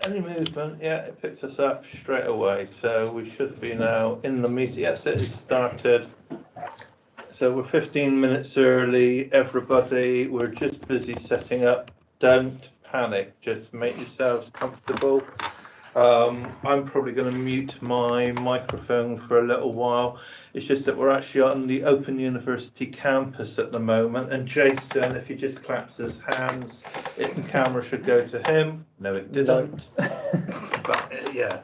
Any movement? Yeah, it picks us up straight away. So we should be now in the meeting. Yes, it has started. So we're 15 minutes early, everybody. We're just busy setting up. Don't panic. Just make yourselves comfortable. I'm probably going to mute my microphone for a little while. It's just that we're actually on the Open University campus at the moment. And Jason, if he just claps his hands, the camera should go to him. No, it didn't. But yeah,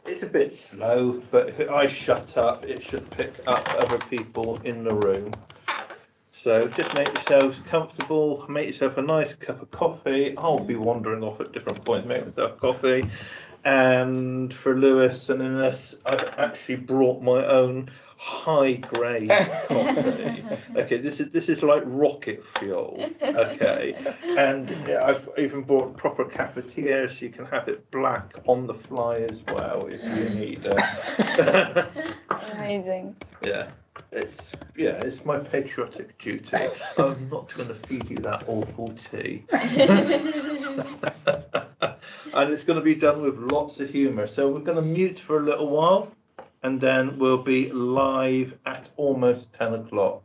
it's a bit slow. But if I shut up, it should pick up other people in the room. So just make yourselves comfortable, make yourself a nice cup of coffee. I'll be wandering off at different points, make myself coffee. And for Lewis and Ines, I've actually brought my own high-grade coffee. Okay, this is like rocket fuel. Okay, and I've even bought proper cafetiere, so you can have it black on the fly as well if you need it. Amazing. Yeah. It's my patriotic duty. I'm not going to feed you that awful tea. And it's going to be done with lots of humour. So we're going to mute for a little while, and then we'll be live at almost 10 o'clock.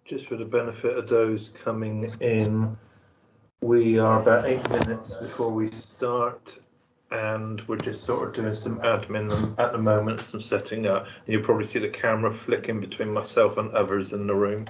just for the benefit of those coming in, we are about 8 minutes before we start, and we're just sort of doing some admin at the moment, some setting up. And you'll probably see the camera flicking between myself and others in the room.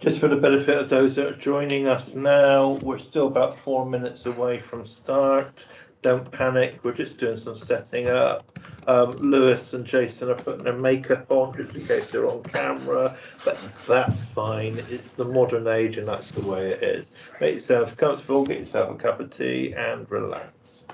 Just for the benefit of those that are joining us now, we're still about 4 minutes away from start. Don't panic, we're just doing some setting up. Lewis and Jason are putting their makeup on just in case they're on camera, but that's fine. It's the modern age and that's the way it is. Make yourself comfortable, get yourself a cup of tea and relax.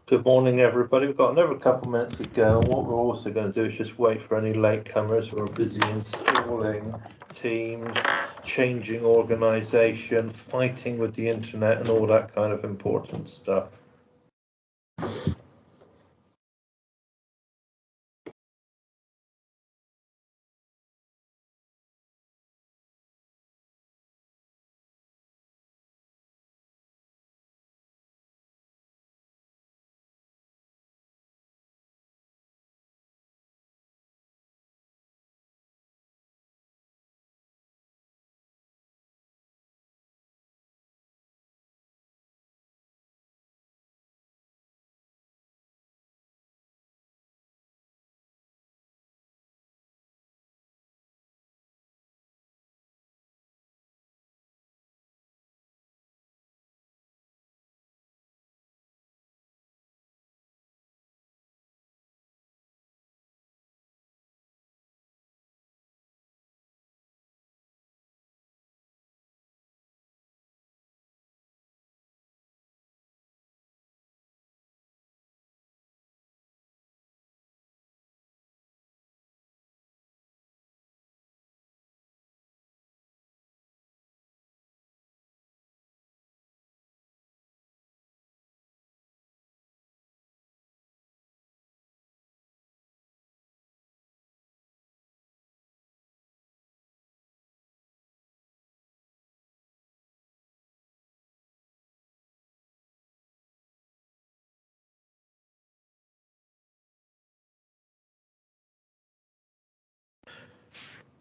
Good morning, everybody. We've got another couple minutes to go, and what we're also going to do is just wait for any latecomers who are busy installing Teams, changing organisation, fighting with the internet, and all that kind of important stuff.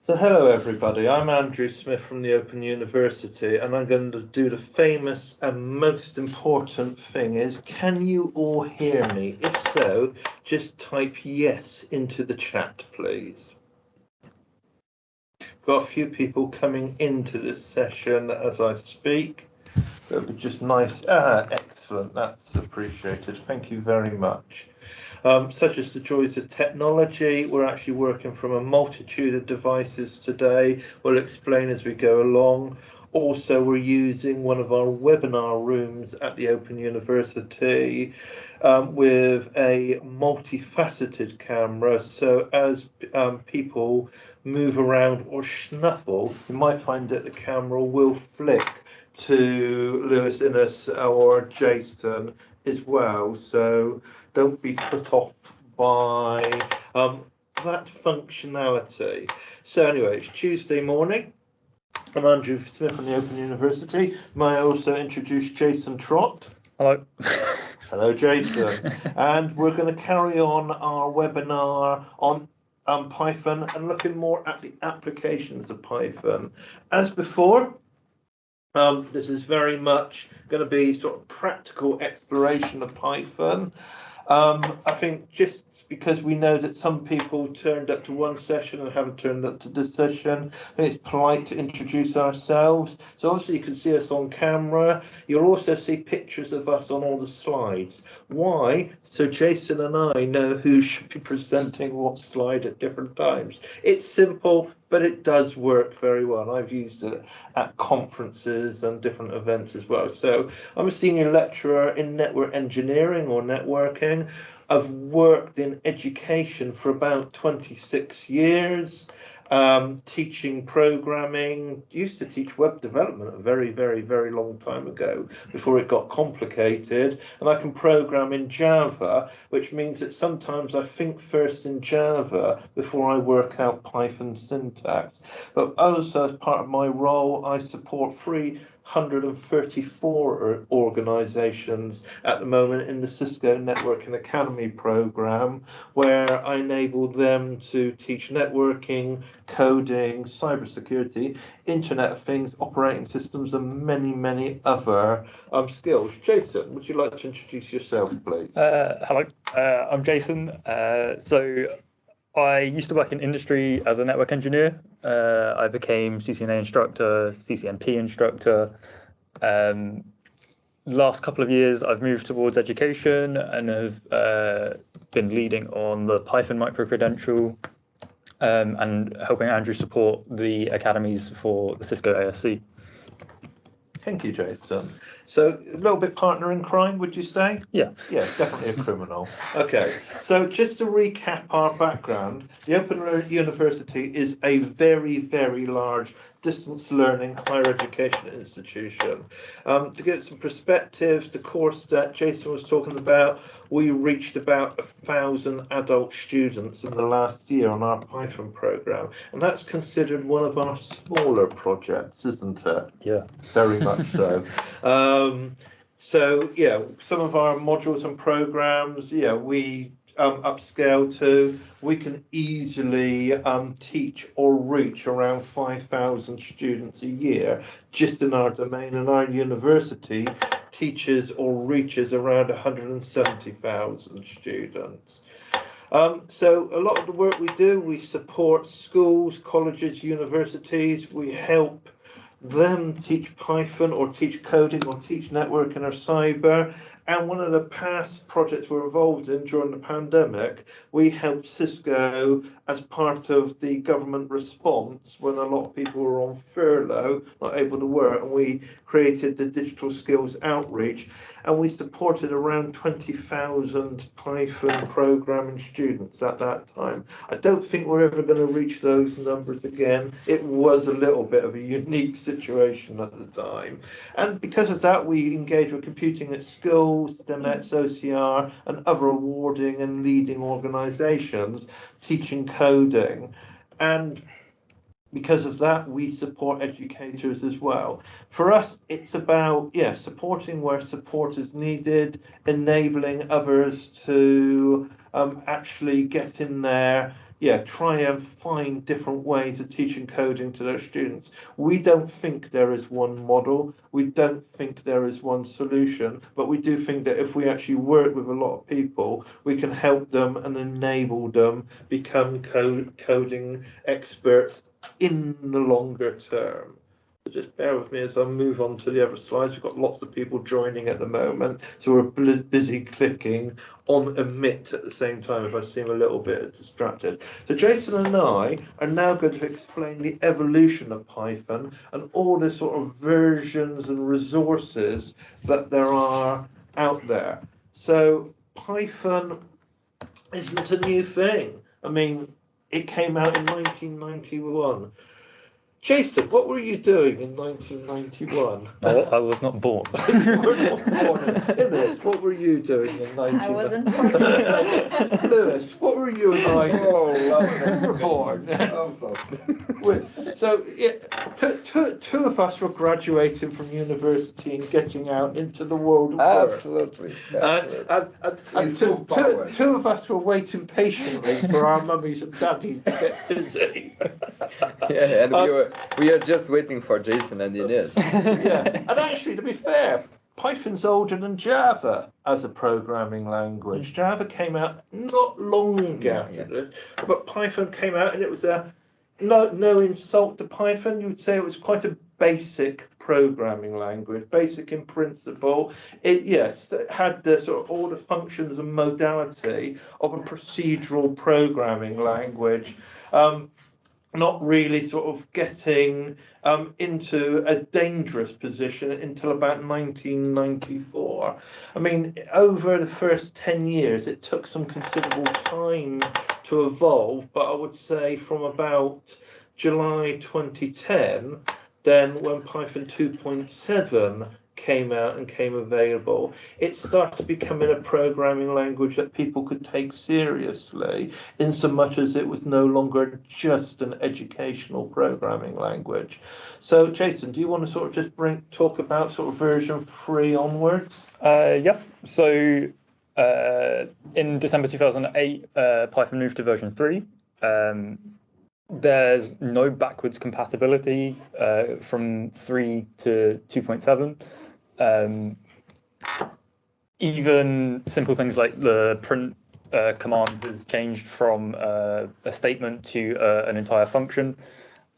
So hello everybody, I'm Andrew Smith from the Open University, and I'm going to do the famous and most important thing is, can you all hear me? If so, just type yes into the chat, please. Got a few people coming into this session as I speak. That would be just nice. Excellent, that's appreciated. Thank you very much. Such as the joys of technology, we're actually working from a multitude of devices today. We'll explain as we go along. Also, we're using one of our webinar rooms at the Open University with a multifaceted camera. So as people move around or snuffle, you might find that the camera will flick to Lewis Innes or Jason as well. So don't be put off by that functionality. So anyway, it's Tuesday morning. I'm Andrew Smith from the Open University. May I also introduce Jason Trott? Hello. Hello, Jason. And we're going to carry on our webinar on Python and looking more at the applications of Python. As before, this is very much going to be sort of practical exploration of Python. I think just because we know that some people turned up to one session and haven't turned up to this session, I think it's polite to introduce ourselves. So obviously you can see us on camera. You'll also see pictures of us on all the slides. Why? So Jason and I know who should be presenting what slide at different times. It's simple, but it does work very well. I've used it at conferences and different events as well. So I'm a senior lecturer in network engineering or networking. I've worked in education for about 26 years, teaching programming. Used to teach web development a very, very, very long time ago before it got complicated. And I can program in Java, which means that sometimes I think first in Java before I work out Python syntax. But also as part of my role, I support 334 organizations at the moment in the Cisco Networking Academy program, where I enable them to teach networking, coding, cybersecurity, Internet of Things, operating systems, and many, many other skills. Jason, would you like to introduce yourself, please? Hello, I'm Jason. So I used to work in industry as a network engineer. I became CCNA instructor, CCNP instructor. Last couple of years, I've moved towards education and have been leading on the Python micro-credential and helping Andrew support the academies for the Cisco ASC. Thank you, Jason. So a little bit partner in crime, would you say? Yeah. Yeah, definitely a criminal. Okay, so just to recap our background, the Open University is a very, very large distance learning higher education institution. To get some perspective, the course that Jason was talking about, we reached about 1,000 adult students in the last year on our Python program, and that's considered one of our smaller projects, isn't it? Yeah. Very much so. So yeah, some of our modules and programs, yeah, we upscale to. We can easily teach or reach around 5,000 students a year just in our domain, and our university teaches or reaches around 170,000 students. So a lot of the work we do, we support schools, colleges, universities. We help them teach Python or teach coding or teach networking or cyber. And one of the past projects we're involved in during the pandemic, we helped Cisco as part of the government response when a lot of people were on furlough, not able to work, and we created the digital skills outreach, and we supported around 20,000 Python programming students at that time. I don't think we're ever going to reach those numbers again. It was a little bit of a unique situation at the time. And because of that, we engage with Computing at School, STEMETS, OCR, and other awarding and leading organisations teaching coding. And because of that, we support educators as well. For us, it's about, yeah, supporting where support is needed, enabling others to actually get in there, yeah, try and find different ways of teaching coding to their students. We don't think there is one model. We don't think there is one solution, but we do think that if we actually work with a lot of people, we can help them and enable them become coding experts in the longer term. So just bear with me as I move on to the other slides. We've got lots of people joining at the moment, so we're busy clicking on emit at the same time if I seem a little bit distracted. So Jason and I are now going to explain the evolution of Python and all the sort of versions and resources that there are out there. So Python isn't a new thing. I mean, it came out in 1991. Jason, what were you doing in 1991? I was not born. You were not born. Lewis, what were you doing in 1991? I wasn't born. Lewis, what were you and I doing? Oh, You were born. So yeah, two of us were graduating from university and getting out into the world of work. Absolutely. And two of us were waiting patiently for our mummies and daddies to get busy. Yeah, and we are just waiting for Jason and Inês. Yeah, and actually, to be fair, Python's older than Java as a programming language. Java came out not long after it, but Python came out, and it was no insult to Python. You would say it was quite a basic programming language, basic in principle. It had the sort of all the functions and modality of a procedural programming language. Not really sort of getting into a dangerous position until about 1994. I mean, over the first 10 years, it took some considerable time to evolve, but I would say from about July 2010, then when Python 2.7 came out and came available, it started becoming a programming language that people could take seriously, in so much as it was no longer just an educational programming language. So Jason, do you want to sort of just talk about sort of version 3 onwards? Yeah, so in December 2008, Python moved to version 3. There's no backwards compatibility from 3 to 2.7. Even simple things like the print command has changed from a statement to an entire function.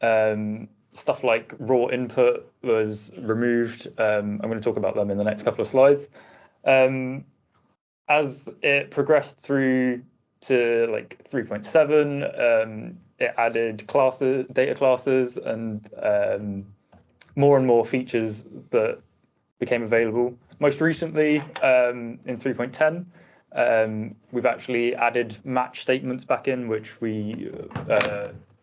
Stuff like raw input was removed. I'm going to talk about them in the next couple of slides. As it progressed through to like 3.7, it added classes, data classes, and more and more features that became available. Most recently, in 3.10, we've actually added match statements back in, which we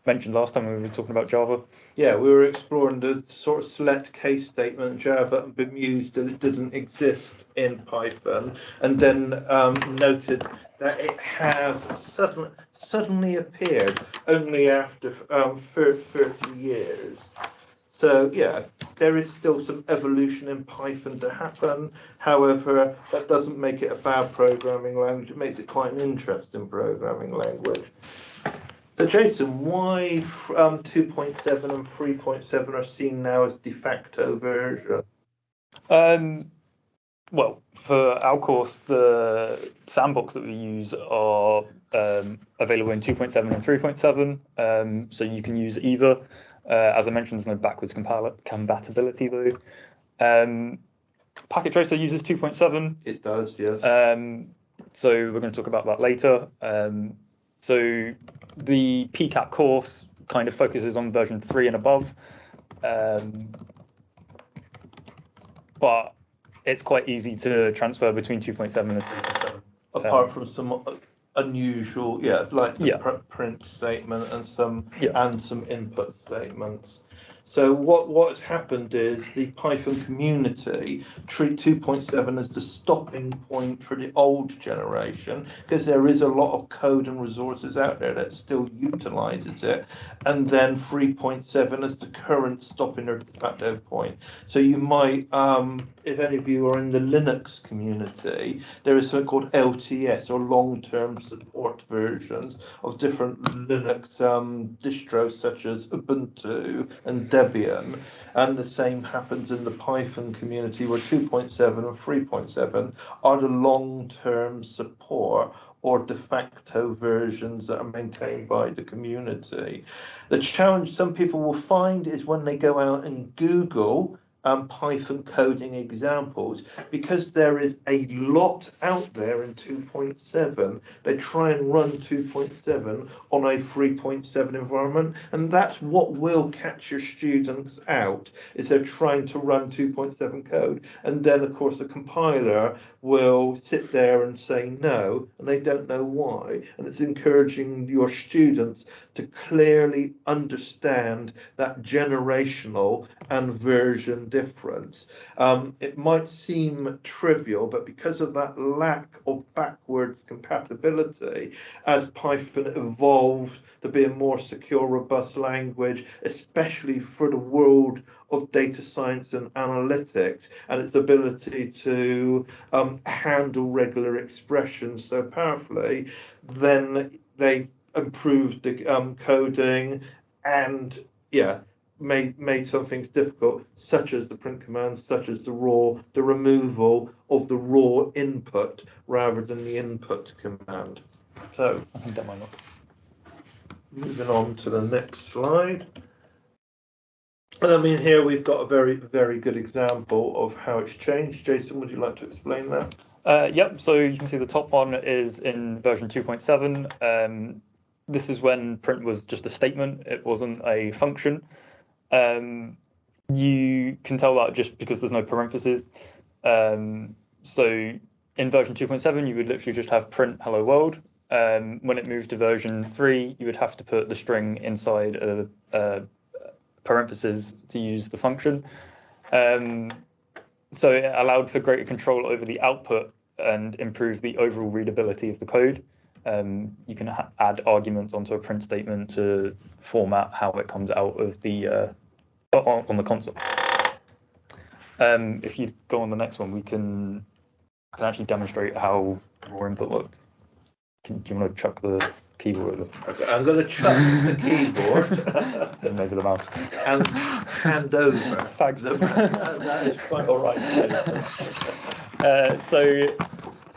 mentioned last time when we were talking about Java. Yeah, we were exploring the sort of select case statement in Java and bemused that it didn't exist in Python, and then noted that it has suddenly appeared only after 30 years. So yeah, there is still some evolution in Python to happen. However, that doesn't make it a bad programming language. It makes it quite an interesting programming language. So Jason, why 2.7 and 3.7 are seen now as de facto version? Well, for our course, the sandbox that we use are available in 2.7 and 3.7, so you can use either. As I mentioned, there's no backwards compatibility though. Packet Tracer uses 2.7. It does, yes. So we're going to talk about that later. So the PCAP course kind of focuses on version 3 and above, but it's quite easy to transfer between 2.7 and 3.7. Apart from some unusual, like the print statement and some input statements. So what's happened is the Python community treat 2.7 as the stopping point for the old generation, because there is a lot of code and resources out there that still utilizes it, and then 3.7 as the current stopping or de facto point. So you might, if any of you are in the Linux community, there is something called LTS, or long-term support versions of different Linux distros such as Ubuntu and Debian, and the same happens in the Python community where 2.7 and 3.7 are the long-term support or de facto versions that are maintained by the community. The challenge some people will find is when they go out and Google Python coding examples, because there is a lot out there in 2.7, they try and run 2.7 on a 3.7 environment, and that's what will catch your students out, is they're trying to run 2.7 code, and then of course the compiler will sit there and say no, and they don't know why. And it's encouraging your students to clearly understand that generational and version difference. It might seem trivial, but because of that lack of backwards compatibility, as Python evolved to be a more secure, robust language, especially for the world of data science and analytics, and its ability to handle regular expressions so powerfully, then they improved the coding and made some things difficult, such as the print commands, such as the removal of the raw input rather than the input command. So I think that might not. Moving on to the next slide. And I mean, here we've got a very, very good example of how it's changed. Jason, would you like to explain that? Yep, so you can see the top one is in version 2.7. This is when print was just a statement, it wasn't a function. You can tell that just because there's no parentheses. So in version 2.7, you would literally just have print hello world. When it moved to version 3, you would have to put the string inside a parentheses to use the function. So it allowed for greater control over the output and improve the overall readability of the code. You can add arguments onto a print statement to format how it comes out of the on the console. If you go on the next one, I can actually demonstrate how raw input works. Do you want to chuck the keyboard? Okay, I'm going to chuck the keyboard and maybe the mouse and hand over. Thanks. That is quite all right. So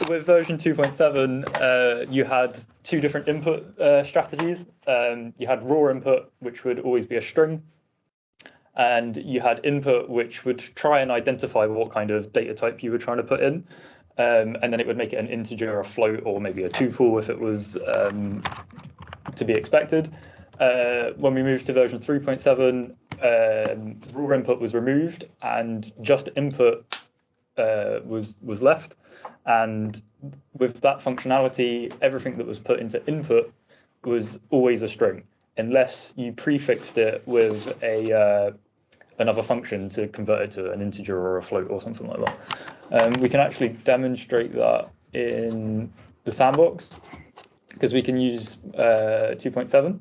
with version 2.7, you had two different input strategies. You had raw input, which would always be a string, and you had input, which would try and identify what kind of data type you were trying to put in, and then it would make it an integer, a float, or maybe a tuple if it was to be expected. When we moved to version 3.7, raw input was removed and just input was left. And with that functionality, everything that was put into input was always a string, unless you prefixed it with another function to convert it to an integer or a float or something like that. We can actually demonstrate that in the sandbox, because we can use 2.7,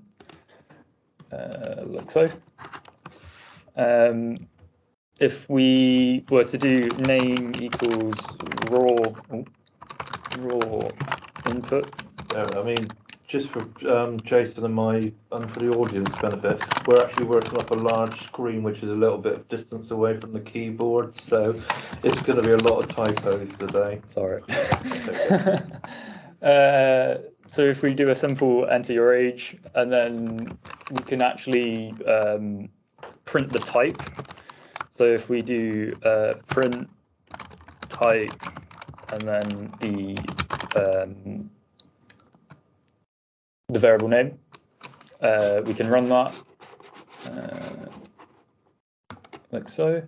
like so. If we were to do name equals raw input. I mean, just for Jason and for the audience benefit, we're actually working off a large screen, which is a little bit of distance away from the keyboard, so it's going to be a lot of typos today. Sorry. So if we do a simple enter your age, and then we can actually print the type. So if we do print type and then the variable name, we can run that like so.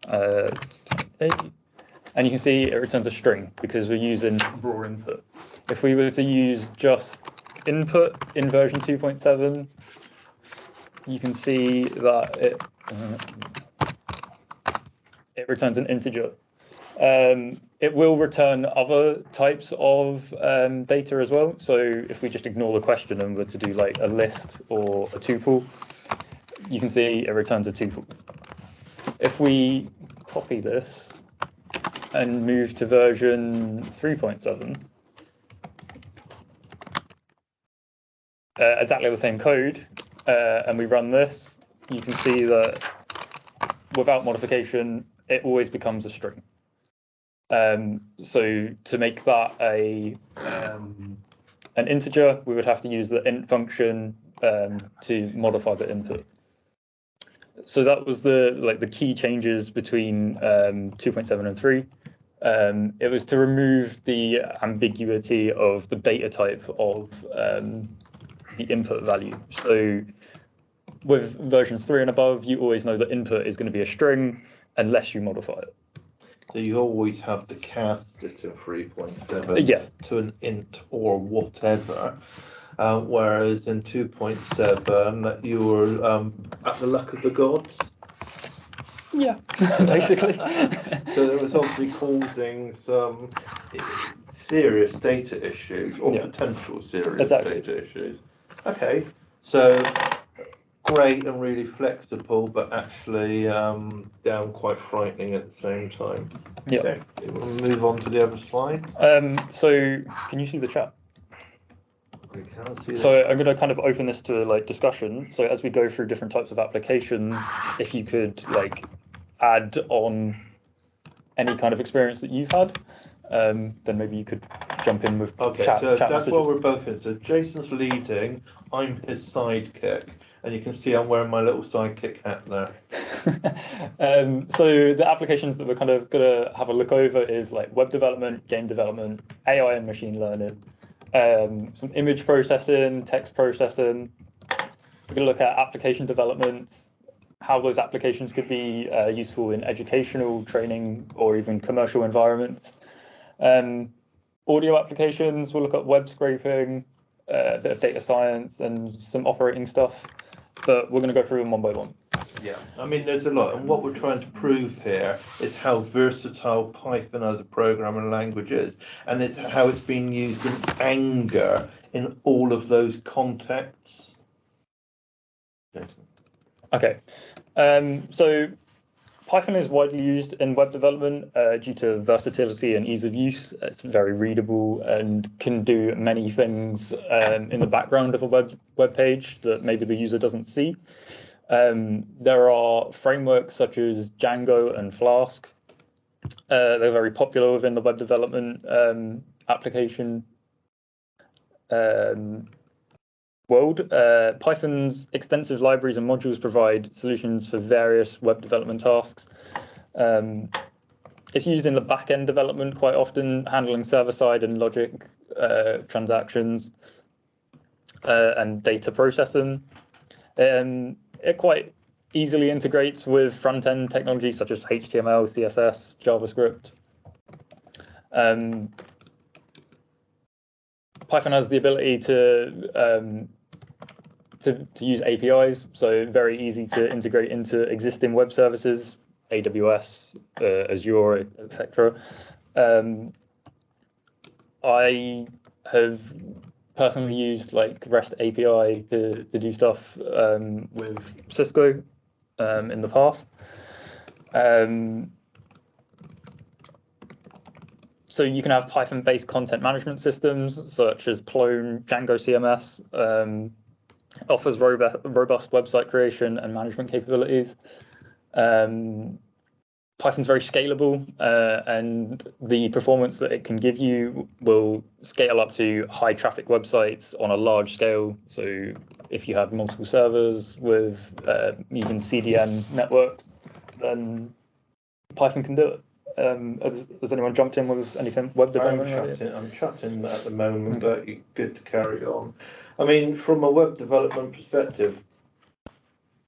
And you can see it returns a string because we're using raw input. If we were to use just input in version 2.7, you can see that it returns an integer. It will return other types of data as well. So if we just ignore the question and were to do like a list or a tuple, you can see it returns a tuple. If we copy this and move to version 3.7, exactly the same code, and we run this, you can see that without modification, it always becomes a string. So to make that an integer, we would have to use the int function to modify the input. So that was the key changes between 2.7 and 3. It was to remove the ambiguity of the data type of the input value. So with versions 3 and above, you always know that input is going to be a string unless you modify it. So you always have to cast it in 3.7 to an int or whatever, whereas in 2.7 you were at the luck of the gods. Yeah, basically. So it was obviously causing some serious data issues or potential serious data issues. Okay, so great and really flexible, but actually down quite frightening at the same time. Yeah. Okay, we'll move on to the other slide. So can you see the chat? We can see so I'm going to kind of open this to like discussion. So as we go through different types of applications, if you could like add on any kind of experience that you've had, then maybe you could jump in with chat that's messages. what we're both in. So Jason's leading, I'm his sidekick, and you can see I'm wearing my little sidekick hat there. So the applications that we're kind of going to have a look over is like web development, game development, AI and machine learning, some image processing, text processing. We're going to look at application development, how those applications could be useful in educational, training, or even commercial environments. Audio applications, we'll look at web scraping, a bit of data science, and some operating stuff. But we're going to go through them one by one. Yeah, I mean, there's a lot. And what we're trying to prove here is how versatile Python as a programming language is. And it's how it's being used in anger in all of those contexts. Jason. Okay, so Python is widely used in web development due to versatility and ease of use. It's very readable and can do many things in the background of a web page that maybe the user doesn't see. There are frameworks such as Django and Flask. They're very popular within the web development application world. Python's extensive libraries and modules provide solutions for various web development tasks. It's used in the back-end development quite often, handling server-side and logic transactions and data processing. It quite easily integrates with front-end technology such as HTML, CSS, JavaScript. Python has the ability to use APIs, so very easy to integrate into existing web services, AWS, Azure, etc. I have personally used like REST API to do stuff with Cisco in the past. So you can have Python-based content management systems such as Plone, Django CMS, offers robust website creation and management capabilities. Python's very scalable, and the performance that it can give you will scale up to high traffic websites on a large scale. So if you have multiple servers with even CDN networks, then Python can do it. Has anyone jumped in with anything web development? I'm chatting at the moment, but you're good to carry on. I mean, from a web development perspective,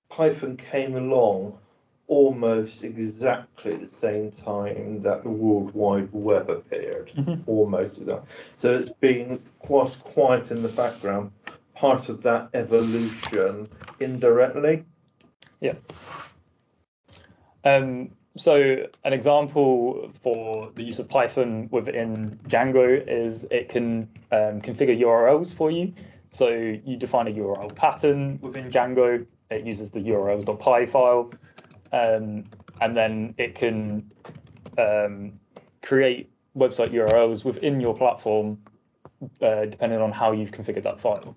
Python came along almost exactly the same time that the World Wide Web appeared, almost exactly. So it's been quite in the background, part of that evolution indirectly. Yeah. So an example for the use of Python within Django is it can configure URLs for you. So you define a URL pattern within Django. It uses the urls.py file, and then it can create website URLs within your platform, depending on how you've configured that file.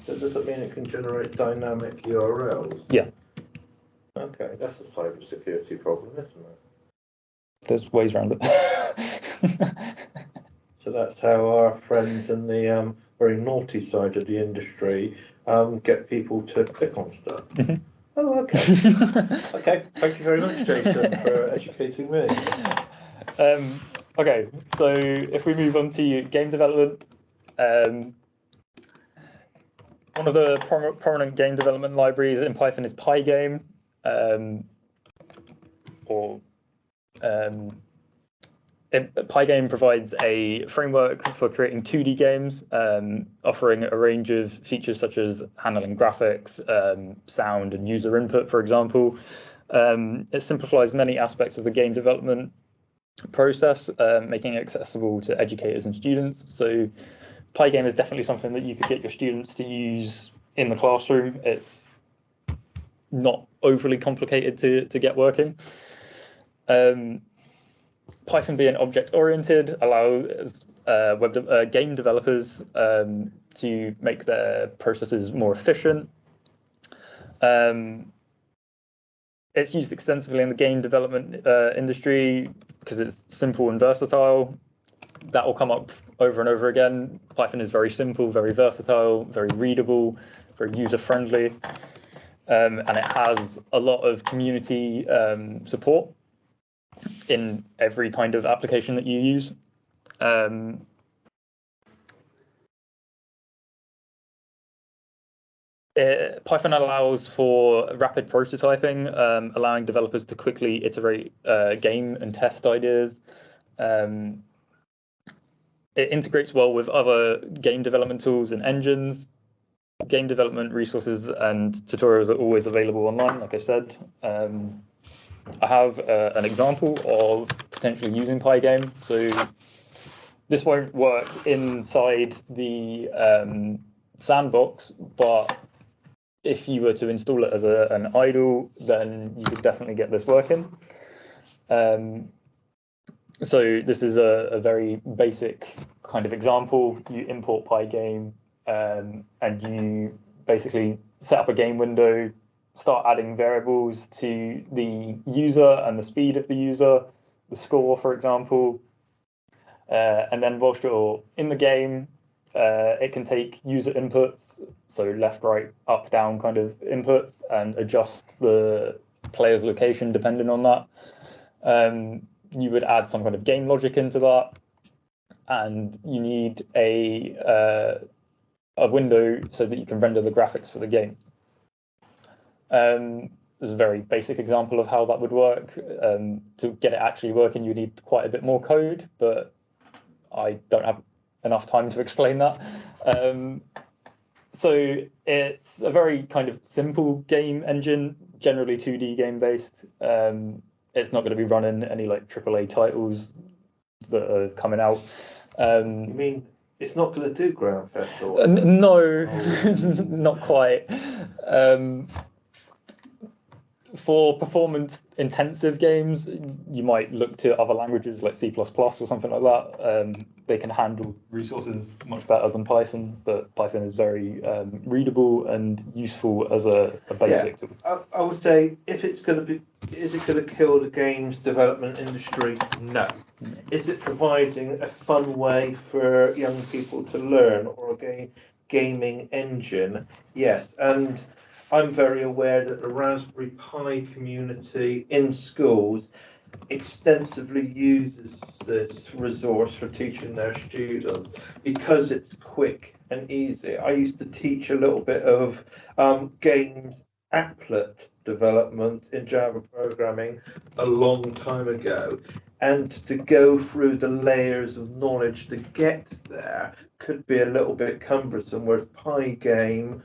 So does that mean it can generate dynamic URLs? Yeah. Okay, that's a cybersecurity problem, isn't it? There's ways around it. So that's how our friends in the very naughty side of the industry get people to click on stuff. Oh, okay. Okay, thank you very much, Jason, for educating me. Okay, so if we move on to game development, one of the prominent game development libraries in Python is Pygame. Pygame provides a framework for creating 2D games, offering a range of features such as handling graphics, sound, and user input, for example. It simplifies many aspects of the game development process, making it accessible to educators and students. So Pygame is definitely something that you could get your students to use in the classroom. It's not overly complicated to get working. Python being object-oriented allows game developers to make their processes more efficient. It's used extensively in the game development industry because it's simple and versatile. That will come up over and over again. Python is very simple, very versatile, very readable, very user-friendly. And it has a lot of community support in every kind of application that you use. Python allows for rapid prototyping, allowing developers to quickly iterate game and test ideas. It integrates well with other game development tools and engines. Game development resources and tutorials are always available online, like I said. I have an example of potentially using Pygame. So this won't work inside the sandbox, but if you were to install it as an idle, then you could definitely get this working. So this is a very basic kind of example. You import Pygame, and you basically set up a game window, start adding variables to the user and the speed of the user, the score, for example. And then whilst you're in the game, it can take user inputs, so left, right, up, down kind of inputs, and adjust the player's location depending on that. You would add some kind of game logic into that, and you need a window so that you can render the graphics for the game. is a very basic example of how that would work. To get it actually working, you need quite a bit more code, but I don't have enough time to explain that. So it's a very kind of simple game engine, generally 2D game based. It's not going to be running any like AAA titles that are coming out. You mean it's not going to do Ground Theft Auto? No, not quite. For performance intensive games, you might look to other languages like C++ or something like that. They can handle resources much better than Python, but Python is very readable and useful as a basic tool. I would say if it's going to be, is it going to kill the games development industry? No. Is it providing a fun way for young people to learn, or a gaming engine? Yes. And I'm very aware that the Raspberry Pi community in schools extensively uses this resource for teaching their students because it's quick and easy. I used to teach a little bit of game applet development in Java programming a long time ago, and to go through the layers of knowledge to get there could be a little bit cumbersome, whereas Pygame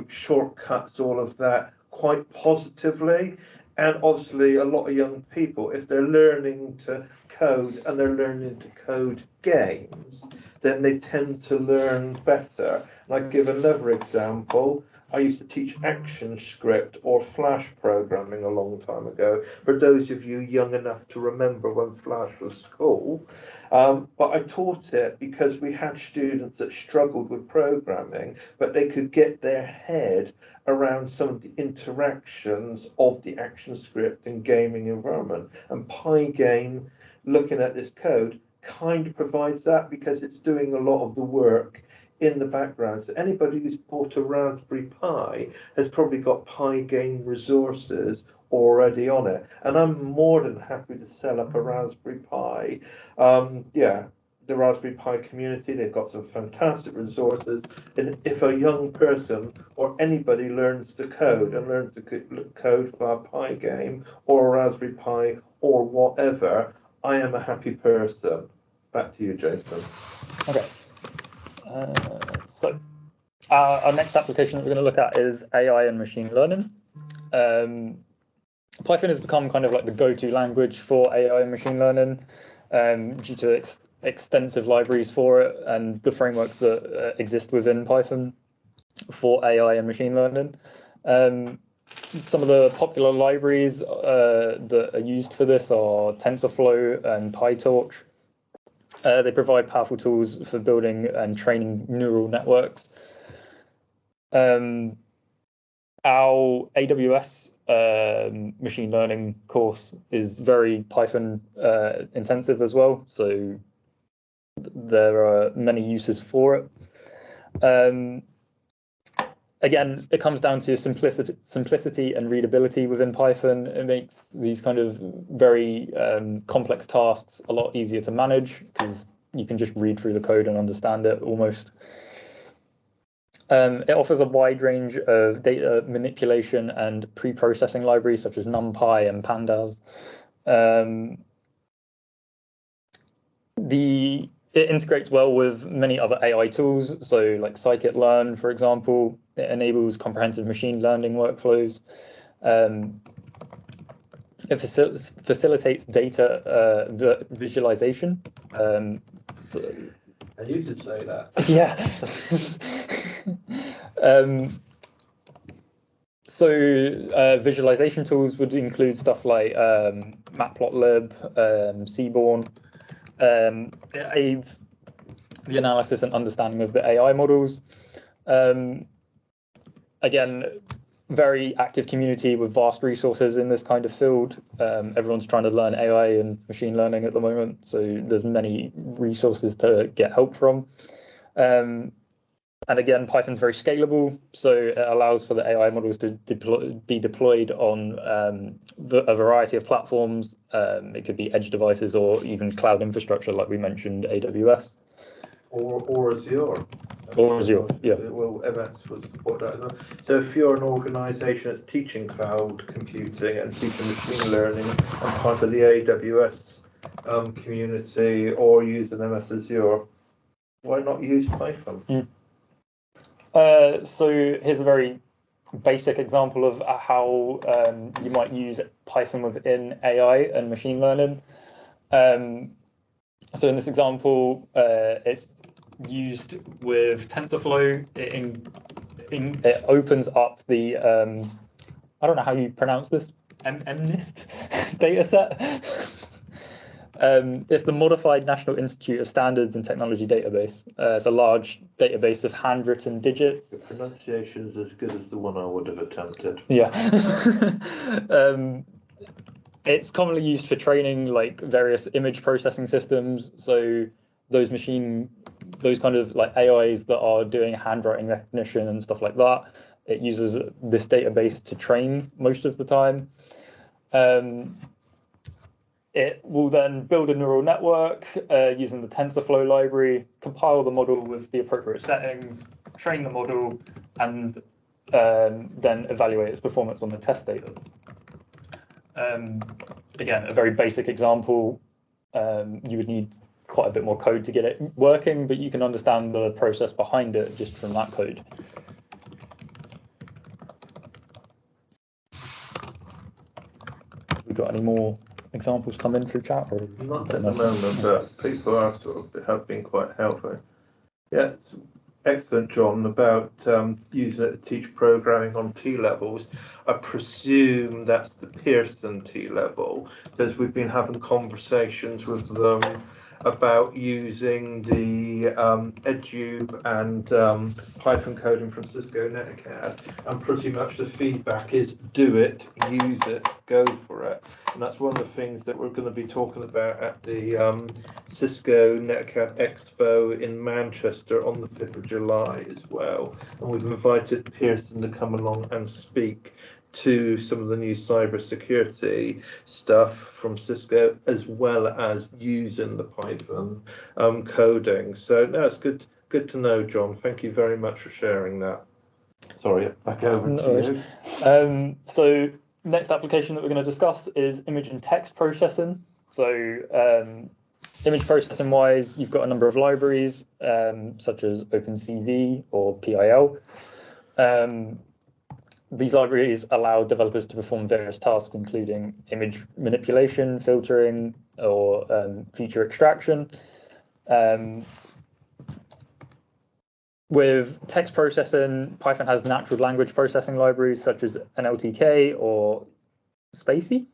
shortcuts all of that quite positively. And obviously a lot of young people, if they're learning to code and they're learning to code games, then they tend to learn better. And I give another example. I used to teach ActionScript or Flash programming a long time ago, for those of you young enough to remember when Flash was cool. But I taught it because we had students that struggled with programming, but they could get their head around some of the interactions of the ActionScript and gaming environment. And Pygame, looking at this code, kind of provides that because it's doing a lot of the work in the background. So anybody who's bought a Raspberry Pi has probably got Pygame resources already on it. And I'm more than happy to sell up a Raspberry Pi. The Raspberry Pi community, they've got some fantastic resources. And if a young person or anybody learns to code and learns to code for a Pygame or a Raspberry Pi or whatever, I am a happy person. Back to you, Jason. Okay. So our next application that we're going to look at is AI and machine learning. Python has become kind of like the go-to language for AI and machine learning due to extensive libraries for it and the frameworks that exist within Python for AI and machine learning. Some of the popular libraries that are used for this are TensorFlow and PyTorch. They provide powerful tools for building and training neural networks. Our AWS machine learning course is very Python intensive as well, so there are many uses for it. Again, it comes down to simplicity and readability within Python. It makes these kind of very complex tasks a lot easier to manage because you can just read through the code and understand it almost. It offers a wide range of data manipulation and pre-processing libraries such as NumPy and Pandas. It integrates well with many other AI tools, so like scikit-learn, for example. It enables comprehensive machine learning workflows. It facilitates data visualization. And you could say that. Yeah. Visualization tools would include stuff like Matplotlib, Seaborn. It aids the analysis and understanding of the AI models. Again, very active community with vast resources in this kind of field. Everyone's trying to learn AI and machine learning at the moment, so there's many resources to get help from. And again, Python's very scalable, so it allows for the AI models to be deployed on a variety of platforms. It could be edge devices or even cloud infrastructure, like we mentioned, AWS. Or Azure. Or Azure, yeah. Well, MS will support that as well. So if you're an organisation that's teaching cloud computing and teaching machine learning and part of the AWS community or using MS Azure, why not use Python? So here's a very basic example of how you might use Python within AI and machine learning. So in this example, it's used with TensorFlow. It opens up the, I don't know how you pronounce this, MNIST data set. It's the Modified National Institute of Standards and Technology database. It's a large database of handwritten digits. The pronunciation is as good as the one I would have attempted. Yeah. It's commonly used for training like various image processing systems. So those kind of like AIs that are doing handwriting recognition and stuff like that, it uses this database to train most of the time. It will then build a neural network using the TensorFlow library, compile the model with the appropriate settings, train the model, and then evaluate its performance on the test data. Again, a very basic example. You would need quite a bit more code to get it working, but you can understand the process behind it just from that code. Have we got any more examples come in through chat? Or not at the moment, but people are have been quite helpful. Yeah, it's excellent, John, about using it to teach programming on T levels. I presume that's the Pearson T level, because we've been having conversations with them about using the Edube and Python coding from Cisco NetAcad, and pretty much the feedback is do it, use it, go for it. And that's one of the things that we're going to be talking about at the Cisco NetAcad Expo in Manchester on the 5th of July as well. And we've invited Pearson to come along and speak to some of the new cybersecurity stuff from Cisco, as well as using the Python coding. So no, it's good to know, John. Thank you very much for sharing that. Sorry, back over to you. So next application that we're going to discuss is image and text processing. So image processing wise, you've got a number of libraries such as OpenCV or PIL. These libraries allow developers to perform various tasks, including image manipulation, filtering, or feature extraction. With text processing, Python has natural language processing libraries such as NLTK or Spacey.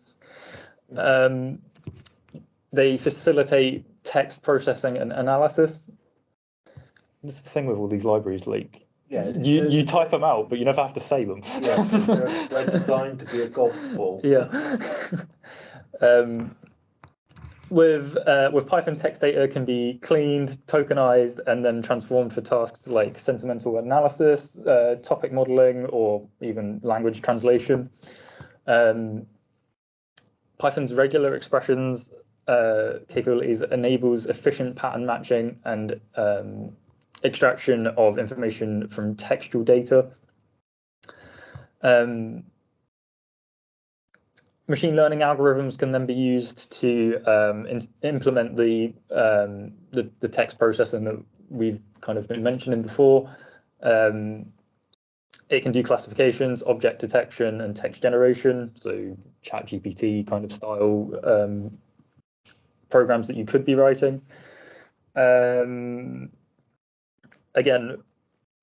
They facilitate text processing and analysis. This is the thing with all these libraries, like, yeah, you type them out, but you never have to say them. Yeah, they're designed to be a golf ball. Yeah. With Python, text data can be cleaned, tokenized, and then transformed for tasks like sentimental analysis, topic modeling, or even language translation. Python's regular expressions capabilities enables efficient pattern matching and extraction of information from textual data. Machine learning algorithms can then be used to implement the text processing that we've kind of been mentioning before. It can do classifications, object detection, and text generation. So ChatGPT kind of style programs that you could be writing. Again,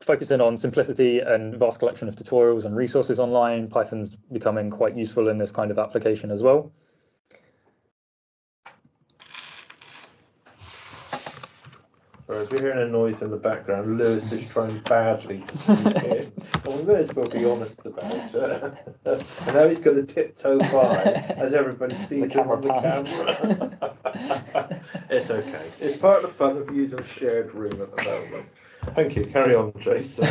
focusing on simplicity and vast collection of tutorials and resources online, Python's becoming quite useful in this kind of application as well. If you're hearing a noise in the background, Lewis is trying badly to sneak in. And we may as well be honest about it. I know he's going to tiptoe by as everybody sees him on the camera. It's okay. It's part of the fun of using a shared room at the moment. Thank you. Carry on, Jason.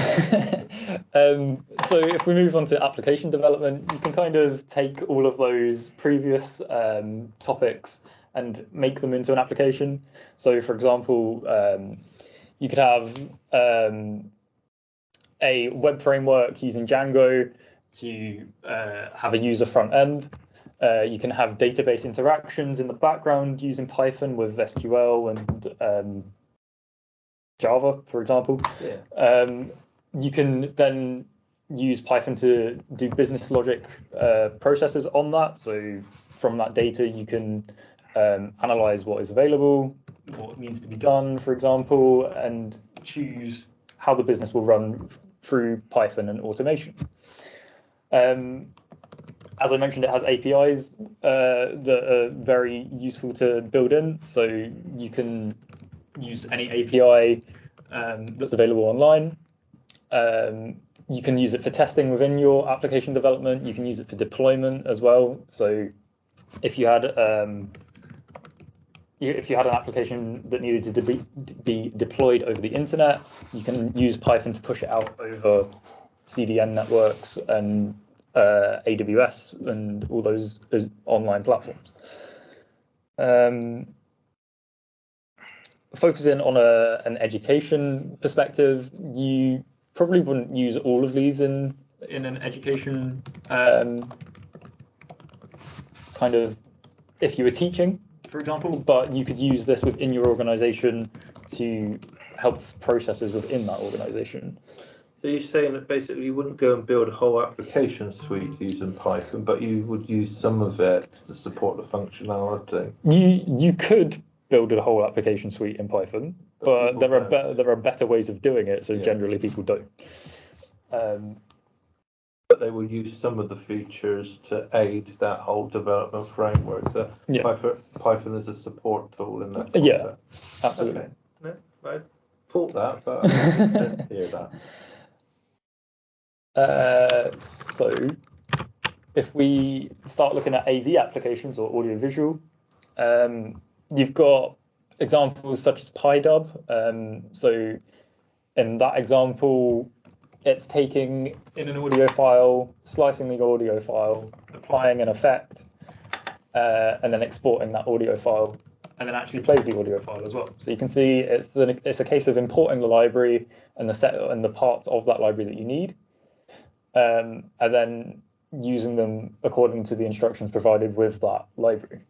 So if we move on to application development, you can kind of take all of those previous topics and make them into an application. So for example, you could have a web framework using Django to have a user front end. You can have database interactions in the background using Python with SQL and Java, for example. Yeah. You can then use Python to do business logic processes on that. So from that data, you can analyze what is available, what needs to be done, for example, and choose how the business will run through Python and automation. As I mentioned, it has APIs that are very useful to build in. So you can use any API that's available online. You can use it for testing within your application development. You can use it for deployment as well. So if you had an application that needed to be deployed over the internet, you can use Python to push it out over CDN networks and AWS and all those online platforms. Focusing on an education perspective, you probably wouldn't use all of these in an education kind of if you were teaching, for example, but you could use this within your organization to help processes within that organization. So you're saying that basically you wouldn't go and build a whole application suite using Python, but you would use some of it to support the functionality? You could build a whole application suite in Python, but there are better ways of doing it, so generally people don't. But they will use some of the features to aid that whole development framework. So Python is a support tool in that context. Yeah, absolutely. Okay. No, I thought that, but I didn't hear that. So if we start looking at AV applications or audiovisual, you've got examples such as PyDub. So in that example, it's taking in an audio file, slicing the audio file, applying an effect, and then exporting that audio file, and then actually plays the audio file as well. So you can see it's a case of importing the library and the parts of that library that you need, and then using them according to the instructions provided with that library.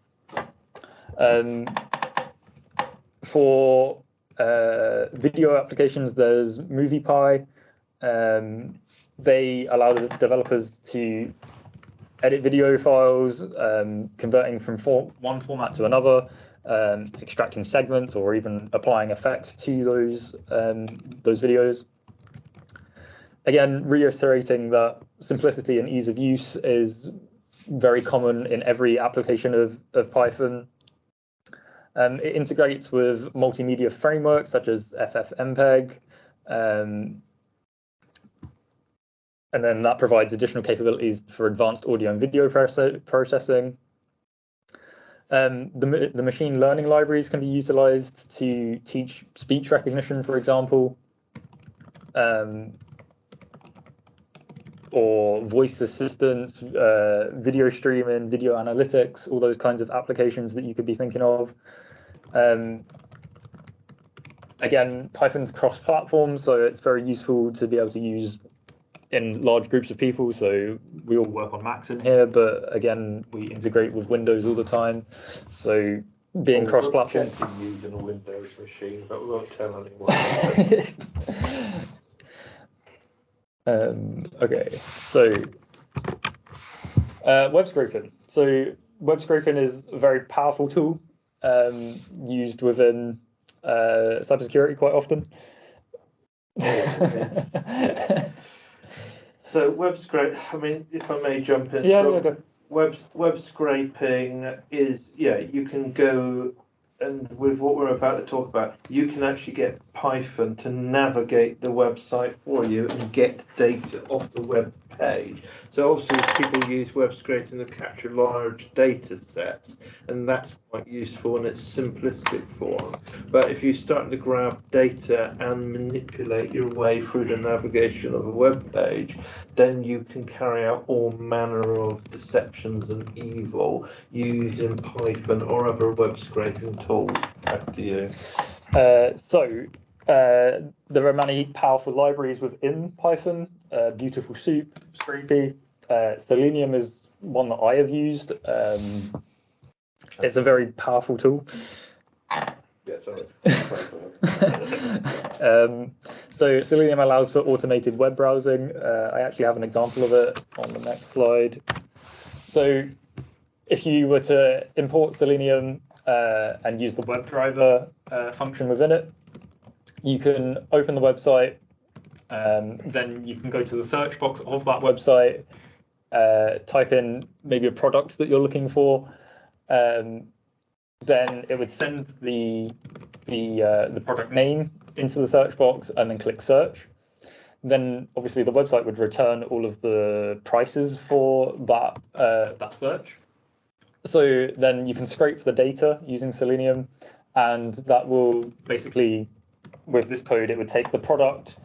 For video applications, there's MoviePy. They allow the developers to edit video files, converting from one format to another, extracting segments, or even applying effects to those videos. Again, reiterating that simplicity and ease of use is very common in every application of Python. It integrates with multimedia frameworks such as FFmpeg, and then that provides additional capabilities for advanced audio and video processing. The machine learning libraries can be utilized to teach speech recognition, for example, or voice assistance, video streaming, video analytics, all those kinds of applications that you could be thinking of. Again, Python's cross-platform, so it's very useful to be able to use in large groups of people. So we all work on Macs in here, but again, we integrate with Windows all the time. So being cross-platform. Using a Windows machine, but we won't tell anyone. Okay, so web scraping. So web scraping is a very powerful tool used within cybersecurity quite often. So web scrape, I mean, if I may jump in. Yeah, so okay. Web scraping is, you can go, and with what we're about to talk about, you can actually get Python to navigate the website for you and get data off the web page. So also people use web scraping to capture large data sets, and that's quite useful in its simplistic form. But if you start to grab data and manipulate your way through the navigation of a web page, then you can carry out all manner of deceptions and evil using Python or other web scraping tools. Back to you. So There are many powerful libraries within Python. Beautiful Soup, Scrapey, Selenium is one that I have used. It's a very powerful tool. Yeah, sorry. So Selenium allows for automated web browsing. I actually have an example of it on the next slide. So if you were to import Selenium and use the WebDriver function within it, you can open the website, then you can go to the search box of that website, type in maybe a product that you're looking for, then it would send the product name into the search box and then click search. Then obviously the website would return all of the prices for that search. So then you can scrape the data using Selenium, and that will basically, with this code, it would take the product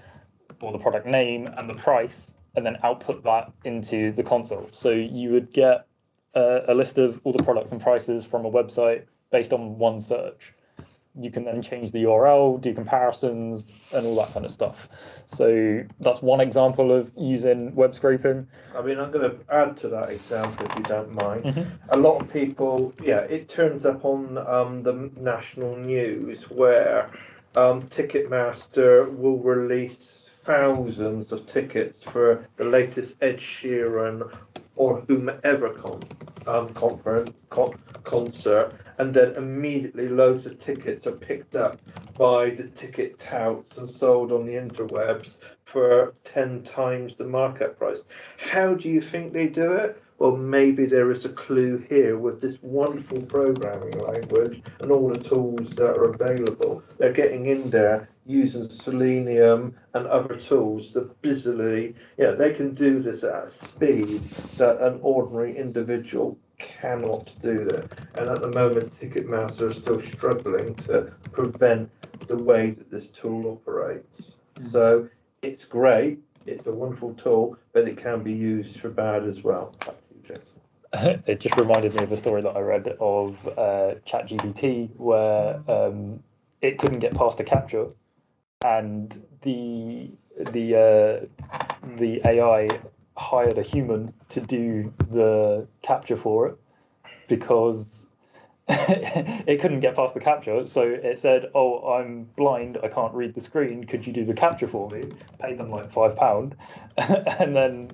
or the product name and the price and then output that into the console. So you would get a list of all the products and prices from a website based on one search. You can then change the URL, do comparisons, and all that kind of stuff. So that's one example of using web scraping. I mean, I'm going to add to that example, if you don't mind. A lot of people, it turns up on the national news where Ticketmaster will release thousands of tickets for the latest Ed Sheeran or whomever concert, and then immediately loads of tickets are picked up by the ticket touts and sold on the interwebs for 10 times the market price. How do you think they do it? Well, maybe there is a clue here with this wonderful programming language and all the tools that are available. They're getting in there using Selenium and other tools that busily, they can do this at a speed that an ordinary individual cannot do that. And at the moment, Ticketmaster is still struggling to prevent the way that this tool operates. So it's great, it's a wonderful tool, but it can be used for bad as well. It just reminded me of a story that I read of ChatGPT, where it couldn't get past a captcha, and the AI hired a human to do the captcha for it because it couldn't get past the captcha. So it said, "Oh, I'm blind, I can't read the screen. Could you do the captcha for me?" Paid them like £5, and then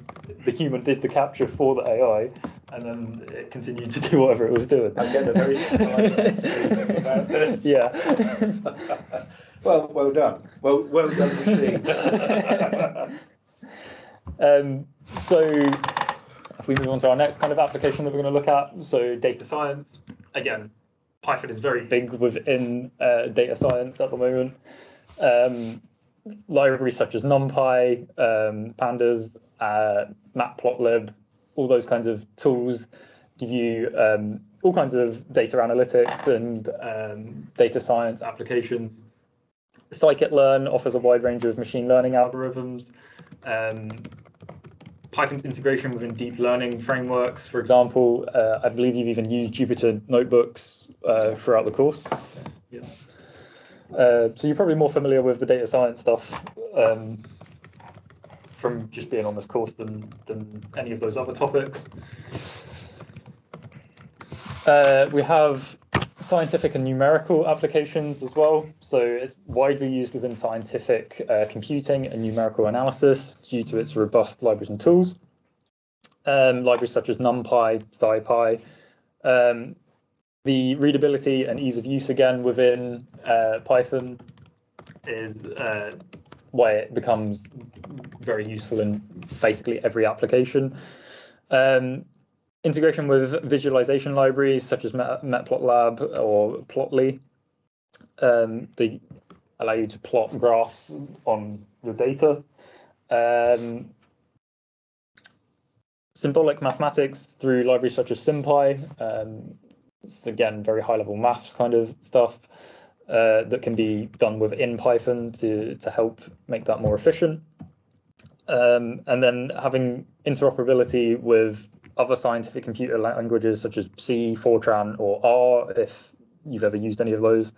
the human did the captcha for the AI, and then it continued to do whatever it was doing. I get a very Yeah. Well done. Well done, machine. So if we move on to our next kind of application that we're going to look at, so data science. Again, Python is very big within data science at the moment. Libraries such as NumPy, Pandas, Matplotlib, all those kinds of tools give you all kinds of data analytics and data science applications. Scikit-learn offers a wide range of machine learning algorithms. Python's integration within deep learning frameworks, for example, I believe you've even used Jupyter notebooks throughout the course. Yeah. So you're probably more familiar with the data science stuff from just being on this course than any of those other topics. We have scientific and numerical applications as well. So it's widely used within scientific computing and numerical analysis due to its robust libraries and tools. Libraries such as NumPy, SciPy. The readability and ease of use again within Python is why it becomes very useful in basically every application. Integration with visualization libraries such as Matplotlib or Plotly. They allow you to plot graphs on the data. Symbolic mathematics through libraries such as SymPy. It's again very high-level maths kind of stuff that can be done within Python to help make that more efficient. And then having interoperability with other scientific computer languages such as C, Fortran, or R, if you've ever used any of those.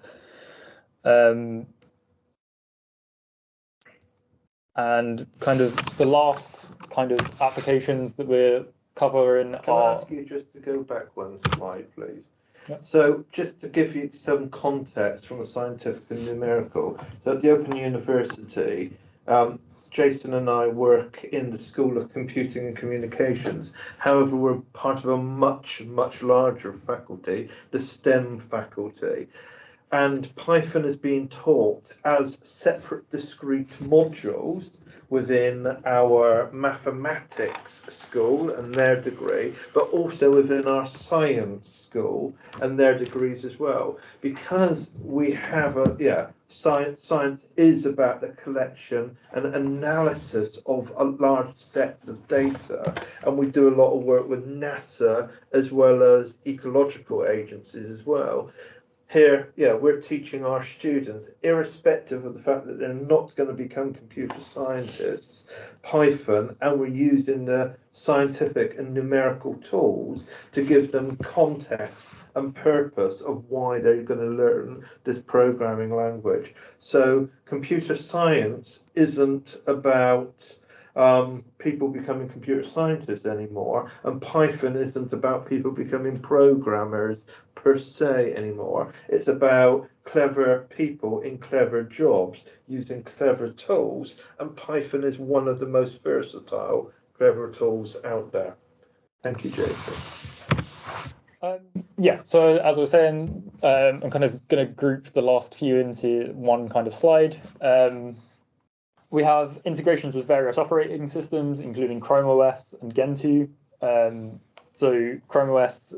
And kind of the last kind of applications that we're covering Can I are. ask you just to go back one slide, please? Yep. So just to give you some context from a scientific and numerical, so at the Open University, Jason and I work in the School of Computing and Communications. However, we're part of a much, much larger faculty, the STEM faculty. And Python is being taught as separate discrete modules within our mathematics school and their degree, but also within our science school and their degrees as well. Because we have science is about the collection and analysis of a large set of data, and we do a lot of work with NASA as well as ecological agencies as well. Here, we're teaching our students, irrespective of the fact that they're not going to become computer scientists, Python, and we're using the scientific and numerical tools to give them context and purpose of why they're going to learn this programming language. So computer science isn't about people becoming computer scientists anymore, and Python isn't about people becoming programmers per se anymore. It's about clever people in clever jobs using clever tools, and Python is one of the most versatile clever tools out there. Thank you, Jason. Yeah, so as I was saying, I'm kind of going to group the last few into one kind of slide. We have integrations with various operating systems, including Chrome OS and Gentoo. So Chrome OS,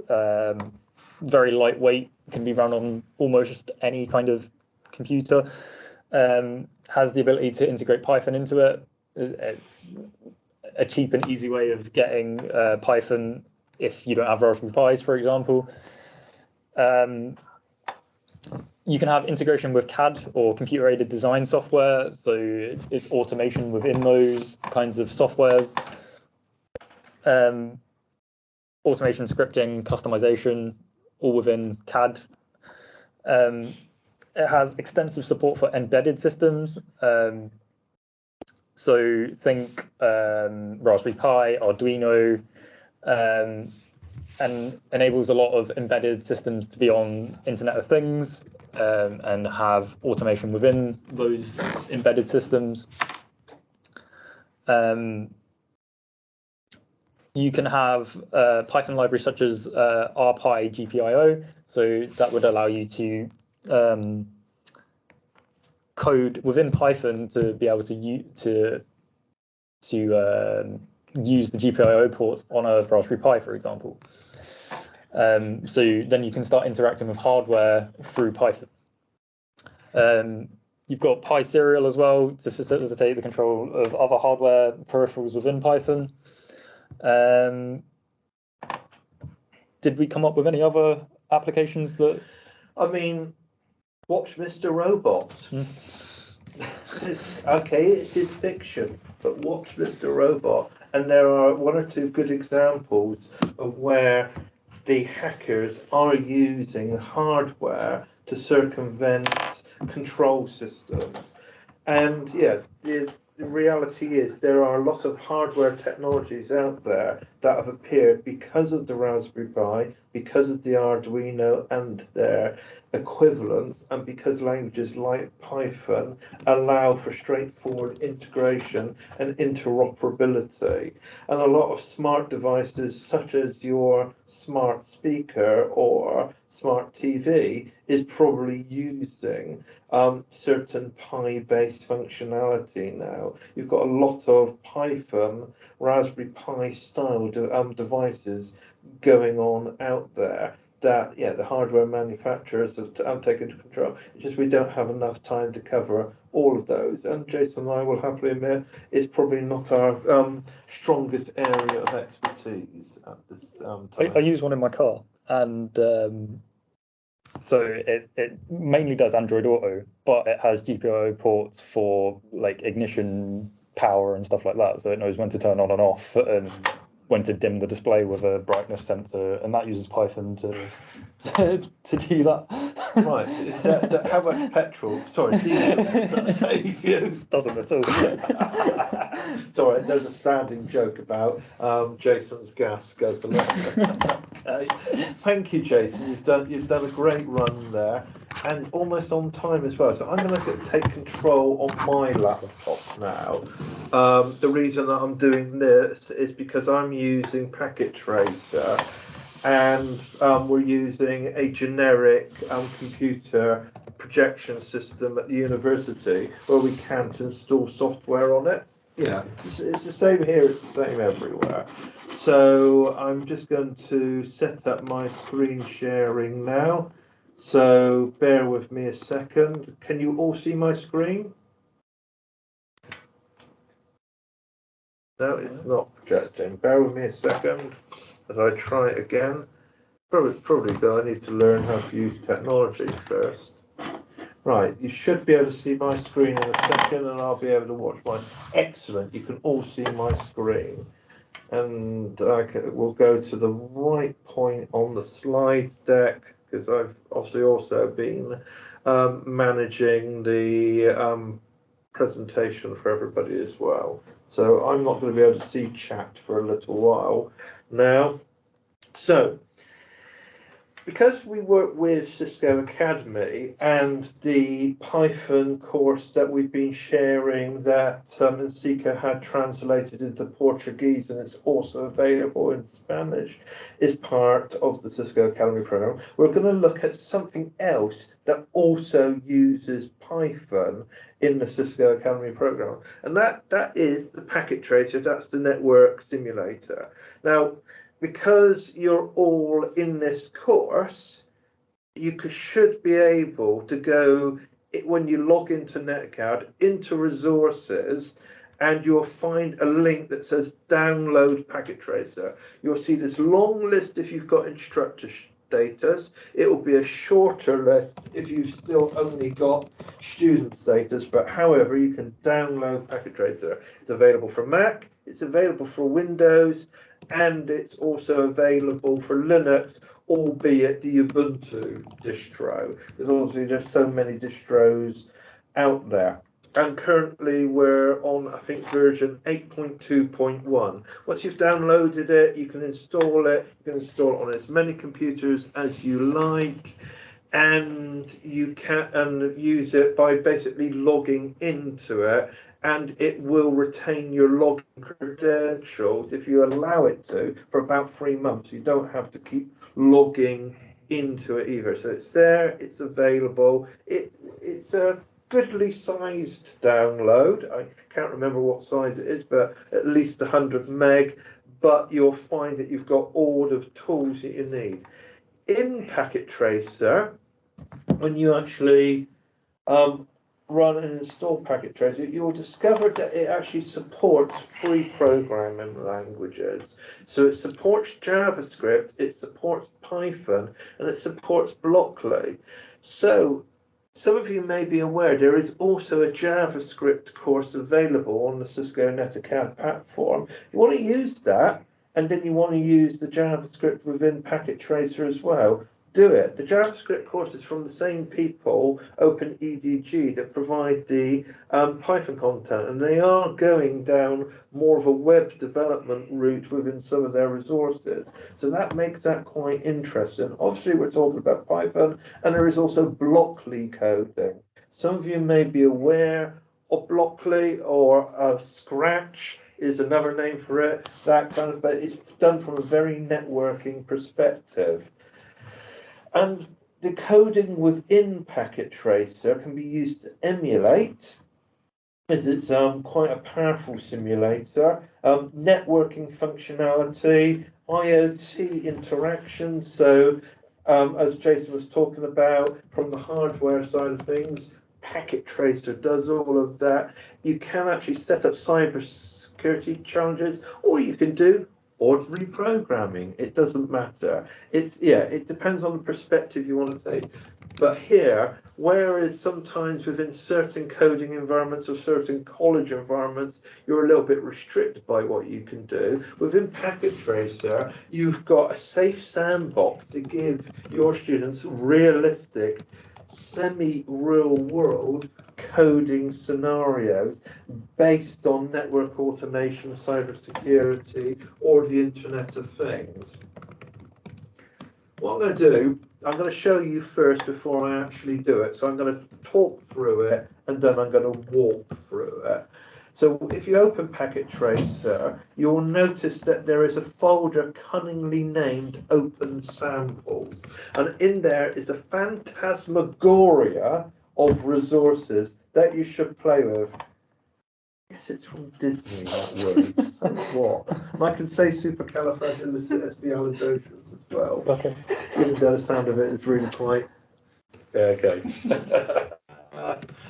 very lightweight, can be run on almost any kind of computer, has the ability to integrate Python into it. It's a cheap and easy way of getting Python if you don't have Raspberry Pis, for example. You can have integration with CAD or computer-aided design software, so it's automation within those kinds of softwares. Automation, scripting, customization, all within CAD. It has extensive support for embedded systems. So think Raspberry Pi, Arduino, and enables a lot of embedded systems to be on Internet of Things and have automation within those embedded systems. You can have Python libraries such as RPy GPIO, so that would allow you to code within Python to be able to use the GPIO ports on a Raspberry Pi, for example. So then you can start interacting with hardware through Python. You've got PySerial as well to facilitate the control of other hardware peripherals within Python. Did we come up with any other applications that? I mean, watch Mr. Robot. Okay, it is fiction, but watch Mr. Robot, and there are one or two good examples of where the hackers are using hardware to circumvent control systems. And yeah, the reality is there are lots of hardware technologies out there that have appeared because of the Raspberry Pi, because of the Arduino and their equivalents, and because languages like Python allow for straightforward integration and interoperability. And a lot of smart devices such as your smart speaker or smart TV is probably using certain Pi-based functionality now. You've got a lot of Python, Raspberry Pi style devices going on out there that, the hardware manufacturers have taken control. It's just we don't have enough time to cover all of those. And Jason and I will happily admit it's probably not our strongest area of expertise at this time. I use one in my car, and so it mainly does Android Auto, but it has GPIO ports for like ignition power and stuff like that, so it knows when to turn on and off and when to dim the display with a brightness sensor, and that uses Python to do that. Right, is that how much petrol? Sorry, diesel does that save you? Doesn't at all. Sorry, there's a standing joke about Jason's gas guzzler. Okay. Thank you, Jason. You've done a great run there, and almost on time as well. So I'm going to take control of my laptop now. The reason that I'm doing this is because I'm using Packet Tracer. And we're using a generic computer projection system at the university where we can't install software on it. Yeah, it's the same here, it's the same everywhere. So I'm just going to set up my screen sharing now. So bear with me a second. Can you all see my screen? No, it's not projecting. Bear with me a second as I try it again. Probably though I need to learn how to use technology first. Right, you should be able to see my screen in a second and I'll be able to watch mine. Excellent, you can all see my screen. And we'll go to the right point on the slide deck because I've obviously also been managing the presentation for everybody as well. So I'm not going to be able to see chat for a little while now. So because we work with Cisco Academy and the Python course that we've been sharing that Cisco had translated into Portuguese and it's also available in Spanish is part of the Cisco Academy program, we're going to look at something else that also uses Python in the Cisco Academy program. And that is the Packet Tracer, that's the network simulator. Now, because you're all in this course, you should be able to go, when you log into NetAcad, into resources, and you'll find a link that says download Packet Tracer. You'll see this long list if you've got instructor status. It will be a shorter list if you've still only got student status, but however, you can download Packet Tracer. It's available for Mac, it's available for Windows, and it's also available for Linux, albeit the Ubuntu distro. There's obviously just so many distros out there. And currently we're on, I think, version 8.2.1. Once you've downloaded it, you can install it. You can install it on as many computers as you like. And you can use it by basically logging into it. And it will retain your login credentials if you allow it to for about 3 months. You don't have to keep logging into it either. So it's there, it's available. It's a goodly sized download. I can't remember what size it is, but at least 100 meg. But you'll find that you've got all the tools that you need. In Packet Tracer, when you actually run and install Packet Tracer, you'll discover that it actually supports free programming languages. So it supports JavaScript, it supports Python, and it supports Blockly. So some of you may be aware there is also a JavaScript course available on the Cisco NetAcad platform. You want to use that, and then you want to use the JavaScript within Packet Tracer as well. Do it. The JavaScript course is from the same people, Open EDG, that provide the Python content, and they are going down more of a web development route within some of their resources. So that makes that quite interesting. Obviously, we're talking about Python, and there is also Blockly coding. Some of you may be aware of Blockly, or Scratch is another name for it, that kind of, but it's done from a very networking perspective. And the coding within Packet Tracer can be used to emulate, as it's quite a powerful simulator, networking functionality, IoT interaction. So as Jason was talking about, from the hardware side of things, Packet Tracer does all of that. You can actually set up cybersecurity challenges, or you can do ordinary programming. It doesn't matter. It depends on the perspective you want to take. But here, whereas sometimes within certain coding environments or certain college environments, you're a little bit restricted by what you can do, within Packet Tracer, you've got a safe sandbox to give your students realistic semi-real world coding scenarios based on network automation, cybersecurity, or the Internet of Things. What I'm going to do, I'm going to show you first before I actually do it. So I'm going to talk through it and then I'm going to walk through it. So if you open Packet Tracer, you will notice that there is a folder cunningly named Open Samples. And in there is a phantasmagoria of resources that you should play with. Yes, it's from Disney, that word. So what? And I can say supercalifragilisticexpialidocious as well. Okay. Even though the sound of it is really quite... Okay.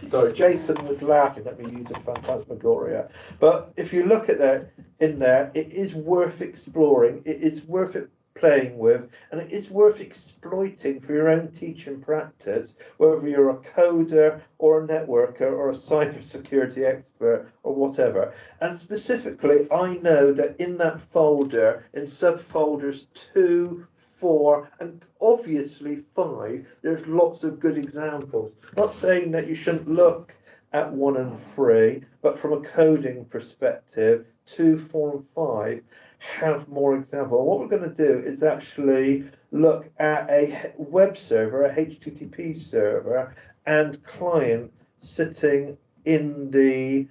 Sorry, Jason was laughing at me using phantasmagoria. But if you look at that in there, it is worth exploring. It is worth it playing with, and it is worth exploiting for your own teaching practice, whether you're a coder or a networker or a cybersecurity expert or whatever. And specifically, I know that in that folder, in subfolders 2, 4, and obviously 5, there's lots of good examples. Not saying that you shouldn't look at 1 and 3, but from a coding perspective, 2, 4, and 5 have more examples. What we're going to do is actually look at a web server, a HTTP server, and client sitting in the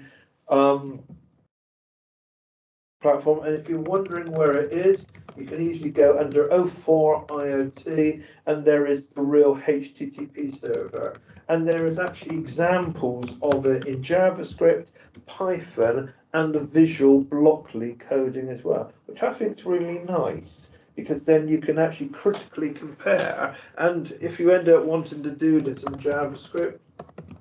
platform. And if you're wondering where it is, you can easily go under 04 IoT, and there is the real HTTP server. And there is actually examples of it in JavaScript, Python, and the visual Blockly coding as well, which I think is really nice, because then you can actually critically compare. And if you end up wanting to do this in JavaScript,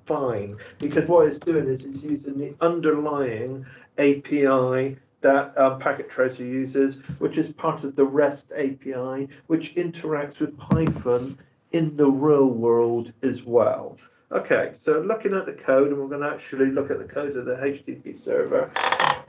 fine, because what it's doing is it's using the underlying API that Packet Tracer uses, which is part of the REST API, which interacts with Python in the real world as well. Okay, so looking at the code, and we're going to actually look at the code of the HTTP server.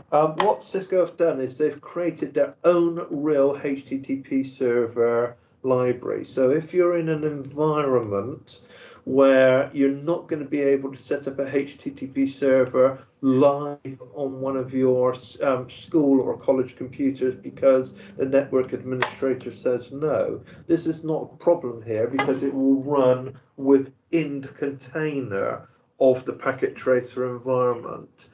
What Cisco have done is they've created their own real HTTP server library. So if you're in an environment where you're not going to be able to set up a HTTP server live on one of your school or college computers because the network administrator says no, this is not a problem here, because it will run within the container of the Packet Tracer environment.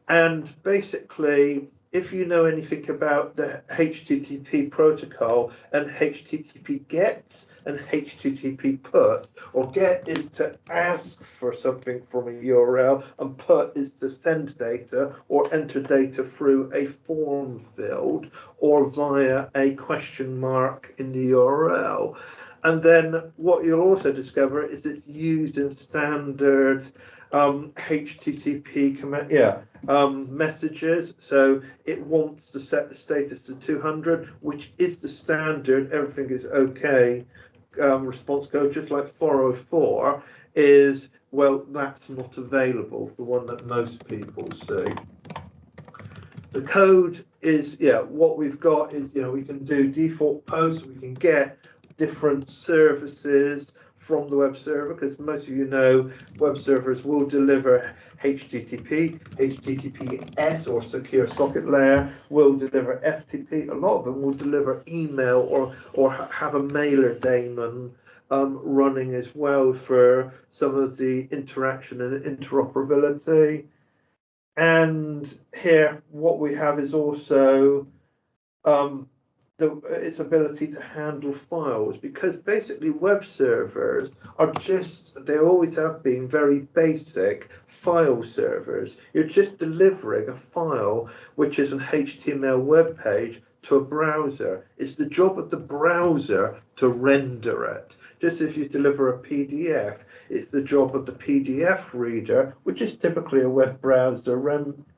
And basically, if you know anything about the HTTP protocol and HTTP GET and HTTP PUT, or GET is to ask for something from a URL, and PUT is to send data or enter data through a form field or via a question mark in the URL. And then what you'll also discover is it's used in standard HTTP command, messages. So it wants to set the status to 200, which is the standard. Everything is okay. Response code, just like 404, is, well, that's not available, the one that most people see. The code is, what we've got is, we can do default posts, we can get different services from the web server, because most of you know web servers will deliver HTTP, HTTPS or secure socket layer, will deliver FTP. A lot of them will deliver email or have a mailer daemon running as well for some of the interaction and interoperability. And here what we have is also its ability to handle files, because basically web servers are they always have been very basic file servers. You're just delivering a file, which is an HTML web page, to a browser. It's the job of the browser to render it. Just as you deliver a PDF, it's the job of the PDF reader, which is typically a web browser,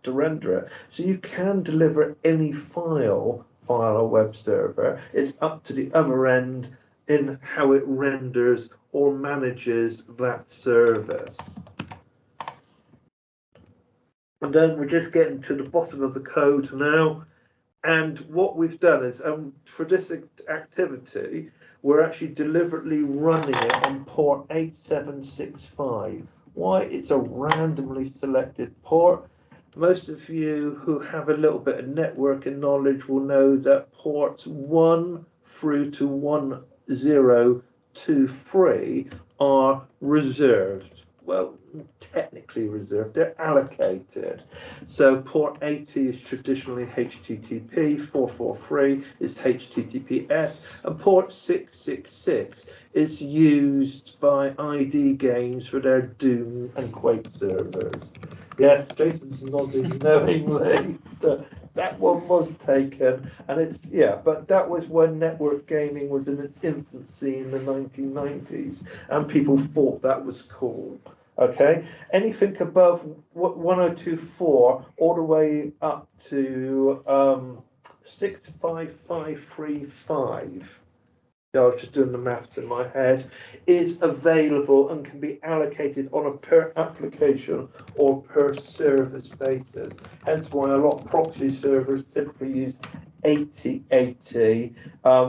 to render it. So you can deliver any file a web server. It's up to the other end in how it renders or manages that service. And then we're just getting to the bottom of the code now. And what we've done is, for this activity, we're actually deliberately running it on port 8765. Why? It's a randomly selected port. Most of you who have a little bit of networking knowledge will know that ports 1 through to 1023 are reserved. Well, technically reserved, they're allocated. So port 80 is traditionally HTTP, 443 is HTTPS, and port 666 is used by ID Games for their Doom and Quake servers. Yes, Jason's nodding knowingly. That one was taken, and it's, yeah, but that was when network gaming was in its infancy in the 1990s, and people thought that was cool. Okay, anything above 1024 all the way up to 65535. I was just doing the maths in my head, is available and can be allocated on a per application or per service basis. Hence why a lot of proxy servers typically use 8080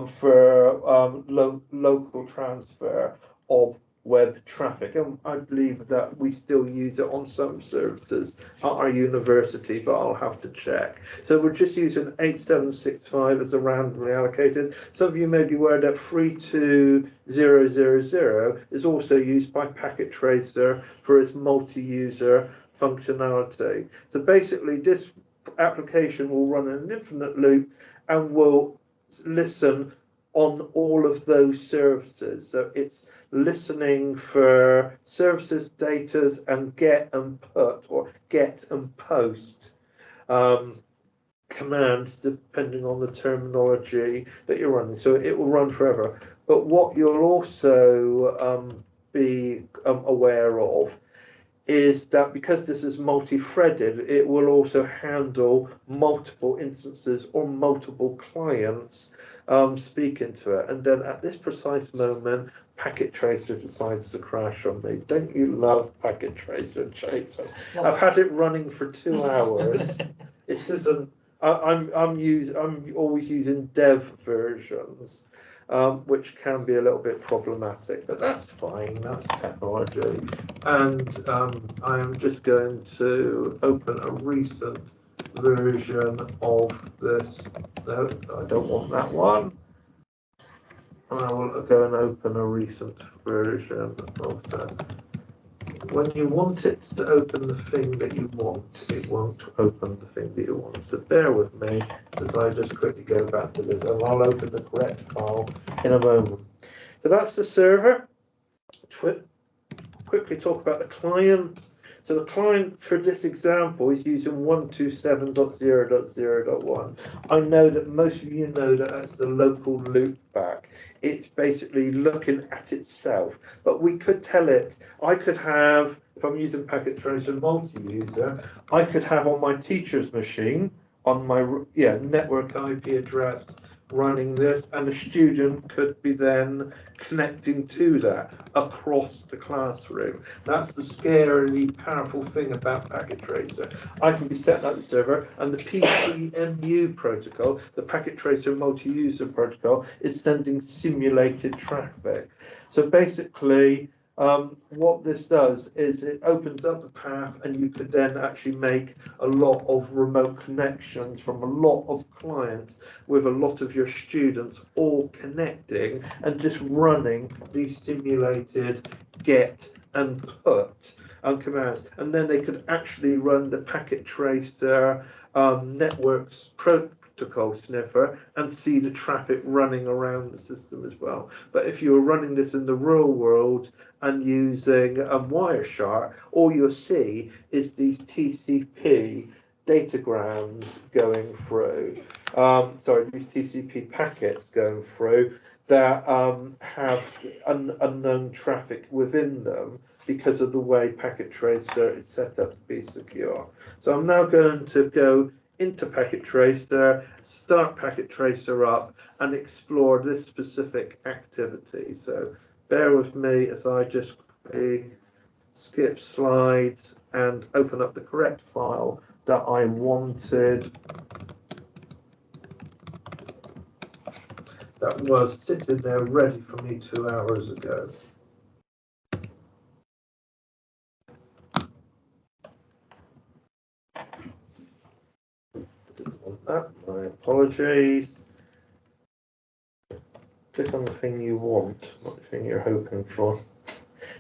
for local transfer of web traffic, and I believe that we still use it on some services at our university, but I'll have to check. So we're just using 8765 as a randomly allocated. Some of you may be aware that 32000 is also used by Packet Tracer for its multi-user functionality. So basically this application will run in an infinite loop and will listen on all of those services. So it's listening for services, datas, and get and put or get and post commands depending on the terminology that you're running. So it will run forever. But what you'll also be aware of is that because this is multi-threaded, it will also handle multiple instances or multiple clients speaking to it. And then at this precise moment, Packet Tracer decides to crash on me. Don't you love Packet Tracer, Jason? I've had it running for 2 hours. It isn't. I'm always using dev versions, which can be a little bit problematic, but that's fine. That's technology. And I am just going to open a recent version of this. No, I don't want that one. And I will go and open a recent version of that. When you want it to open the thing that you want, it won't open the thing that you want. So bear with me as I just quickly go back to this, and I'll open the correct file in a moment. So that's the server. Quickly talk about the client. So the client for this example is using 127.0.0.1. I know that most of you know that that's the local loopback. It's basically looking at itself, but we could tell it, I could have, if I'm using Packet Tracer multi-user, I could have on my teacher's machine, on my network IP address, running this, and the student could be then connecting to that across the classroom. That's the scarily powerful thing about Packet Tracer. I can be setting up the server, and the PCMU protocol, the Packet Tracer multi-user protocol, is sending simulated traffic. So basically, what this does is it opens up the path, and you could then actually make a lot of remote connections from a lot of clients with a lot of your students all connecting and just running these simulated get and put commands. And then they could actually run the Packet Tracer networks protocol sniffer and see the traffic running around the system as well. But if you were running this in the real world and using Wireshark, all you'll see is these TCP datagrams going through. These TCP packets going through that have unknown traffic within them because of the way Packet Tracer is set up to be secure. So I'm now going to go into Packet Tracer, start Packet Tracer up, and explore this specific activity. So bear with me as I just skip slides and open up the correct file that I wanted. that was sitting there ready for me 2 hours ago. Didn't want that, my apologies. Click on the thing you want, not the thing you're hoping for.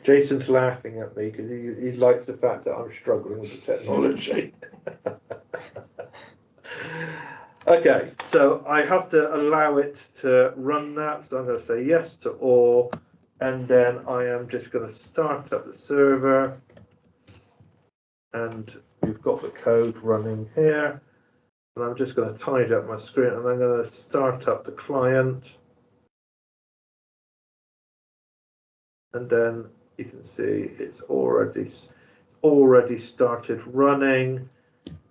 Jason's laughing at me because he likes the fact that I'm struggling with the technology. Okay, so I have to allow it to run that, so I'm going to say yes to all, and then I am just going to start up the server, and we've got the code running here, and I'm just going to tidy up my screen, and I'm going to start up the client, and then you can see it's already started running,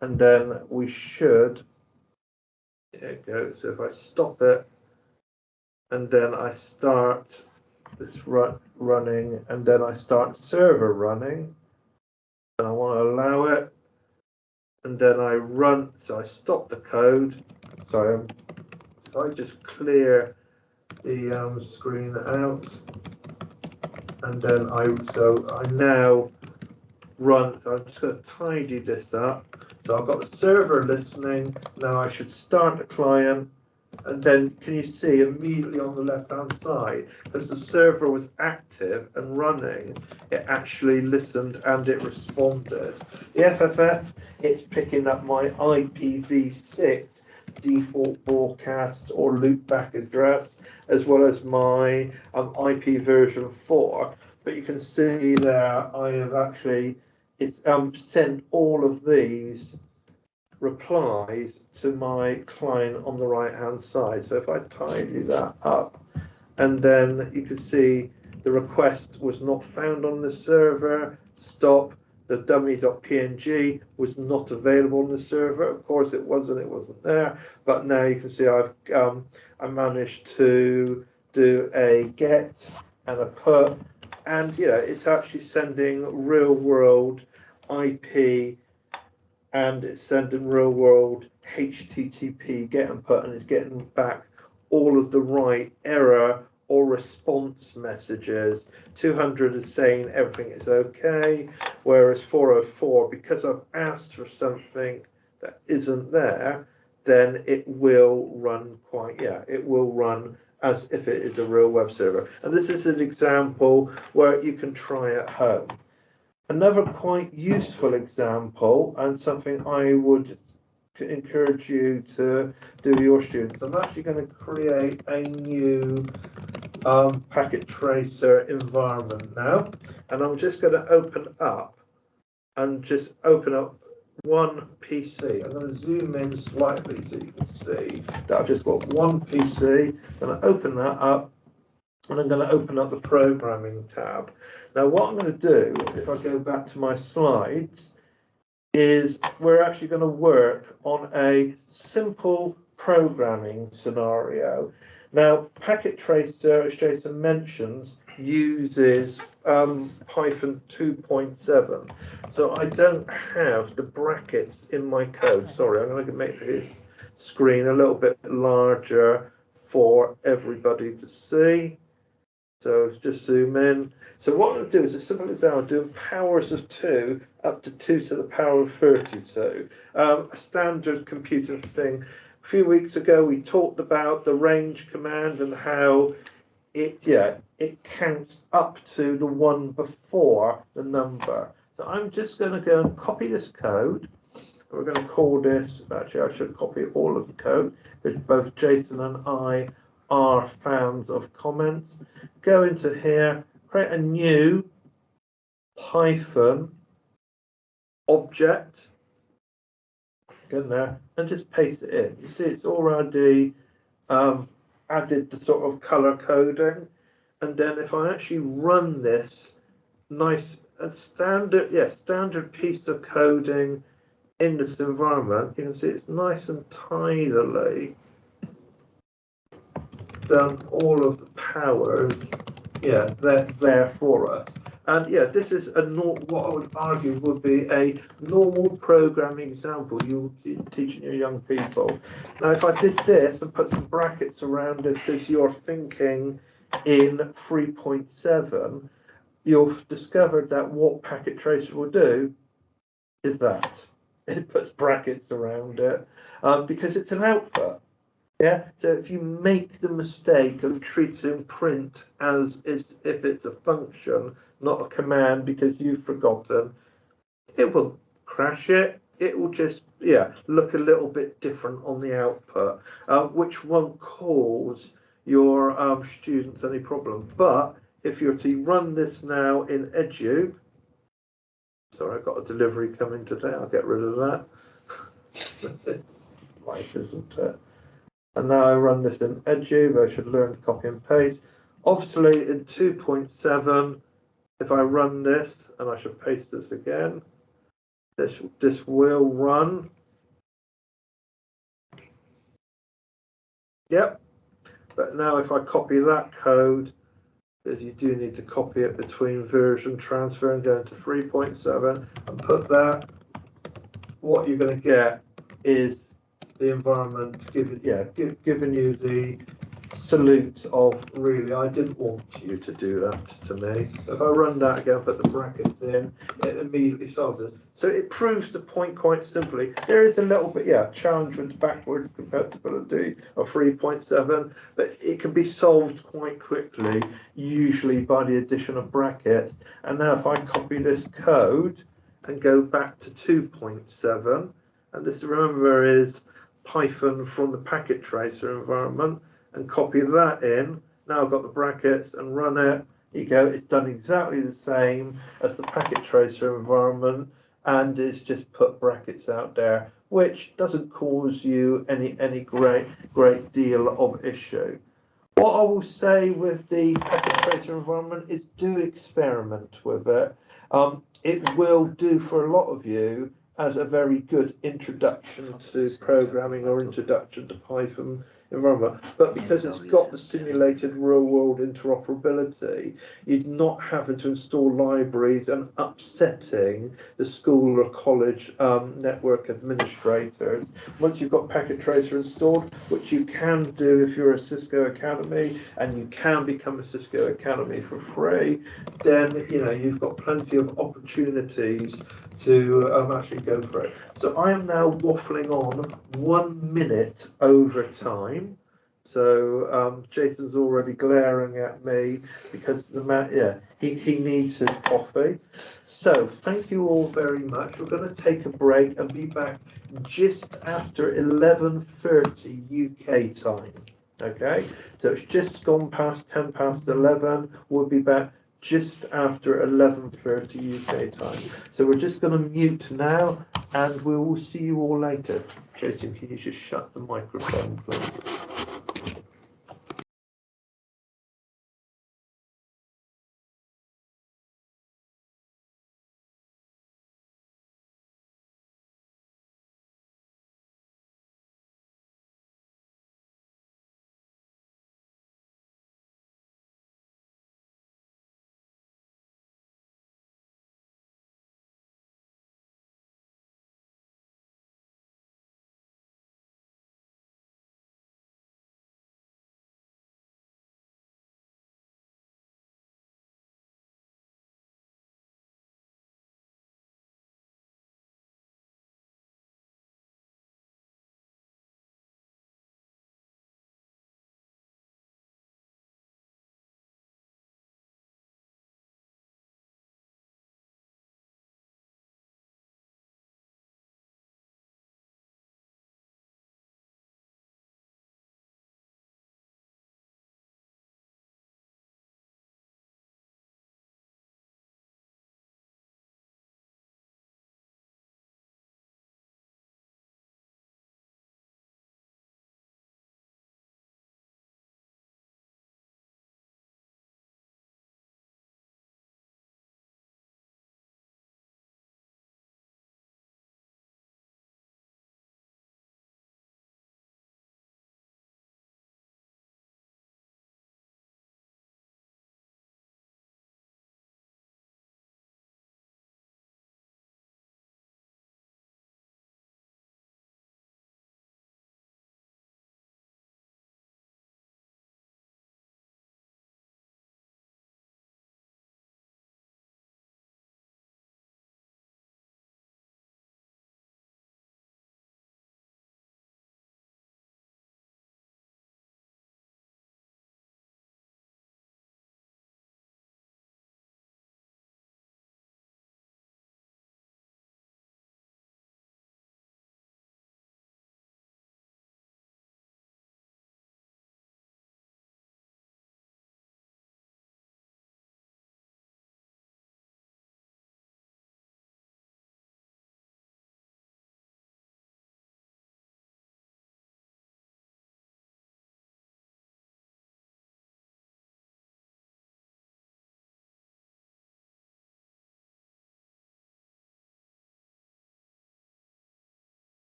and then we should. There it goes. So if I stop it, and then I start this running, and then I start the server running, and I want to allow it, and then I run. So I stop the code. Sorry, so I just clear the screen out, and then I now run. So I'm just going to tidy this up. So I've got the server listening. Now I should start the client, and then can you see immediately on the left-hand side, because the server was active and running, it actually listened and it responded. The FFF, it's picking up my IPv6 default broadcast or loopback address, as well as my IP version 4. But you can see there, I have actually sent all of these replies to my client on the right hand side. So if I tidy that up, and then you can see the request was not found on the server, stop, the dummy.png was not available on the server. Of course it wasn't there, but now you can see I managed to do a get and a put, and it's actually sending real world IP, and it's sending real world HTTP get and put, and it's getting back all of the right error or response messages. 200 is saying everything is okay, whereas 404, because I've asked for something that isn't there, then it will run it will run as if it is a real web server. And this is an example where you can try at home. Another quite useful example, and something I would encourage you to do with your students, I'm actually going to create a new Packet Tracer environment now, and I'm just going to open up one PC. I'm going to zoom in slightly so you can see that I've just got one PC. I'm going to open that up, and I'm going to open up the programming tab. Now what I'm going to do, if I go back to my slides, is we're actually going to work on a simple programming scenario. Now Packet Tracer, as Jason mentions, uses Python 2.7. So I don't have the brackets in my code. Sorry, I'm going to make this screen a little bit larger for everybody to see. So just zoom in. So what I'm going to do is as simple as that. I'm doing powers of 2 up to 2 to the power of 32. A standard computer thing. A few weeks ago we talked about the range command and how it counts up to the one before the number. So I'm just going to go and copy this code. We're going to call this, actually I should copy all of the code, because both Jason and I are fans of comments. Go into here, create a new Python object, go in there and just paste it in. You see it's already added the sort of color coding, and then if I actually run this standard piece of coding in this environment, you can see it's nice and tidily done all of the powers, they're there for us. And yeah, this is what I would argue would be a normal programming example you're teaching your young people. Now, if I did this and put some brackets around it as you're thinking in 3.7, you've discovered that what Packet Tracer will do is that it puts brackets around it because it's an output. Yeah, so if you make the mistake of treating print as if it's a function, not a command because you've forgotten, it will crash it. It will just, look a little bit different on the output, which won't cause your students any problem. But if you're to run this now in Edube, sorry, I've got a delivery coming today, I'll get rid of that. It's life, isn't it? And now I run this in Edube, I should learn to copy and paste. Obviously in 2.7, if I run this, and I should paste this again, this will run. Yep. But now if I copy that code, because you do need to copy it between version transfer and go into 3.7 and put that, what you're going to get is the environment giving you the salute of really, I didn't want you to do that to me. So if I run that again, put the brackets in, it immediately solves it. So it proves the point quite simply. There is a little bit, challenge with backwards compatibility of 3.7, but it can be solved quite quickly, usually by the addition of brackets. And now if I copy this code and go back to 2.7, and this, remember, is Python from the Packet Tracer environment, and copy that in. Now I've got the brackets and run it. You go, it's done exactly the same as the Packet Tracer environment, and it's just put brackets out there, which doesn't cause you any great deal of issue. What I will say with the Packet Tracer environment is do experiment with it. It will do for a lot of you as a very good introduction to programming or introduction to Python environment, but because it's got the simulated real-world interoperability, you're not having to install libraries and upsetting the school or college network administrators. Once you've got Packet Tracer installed, which you can do if you're a Cisco Academy, and you can become a Cisco Academy for free, then you've got plenty of opportunities to actually go for it. So I am now waffling on 1 minute over time. So Jason's already glaring at me because he needs his coffee. So thank you all very much. We're going to take a break and be back just after 11:30 UK time. Okay, so it's just gone past 10 past 11. We'll be back just after 11:30 UK time. So we're just going to mute now, and we will see you all later. Jason, can you just shut the microphone, please?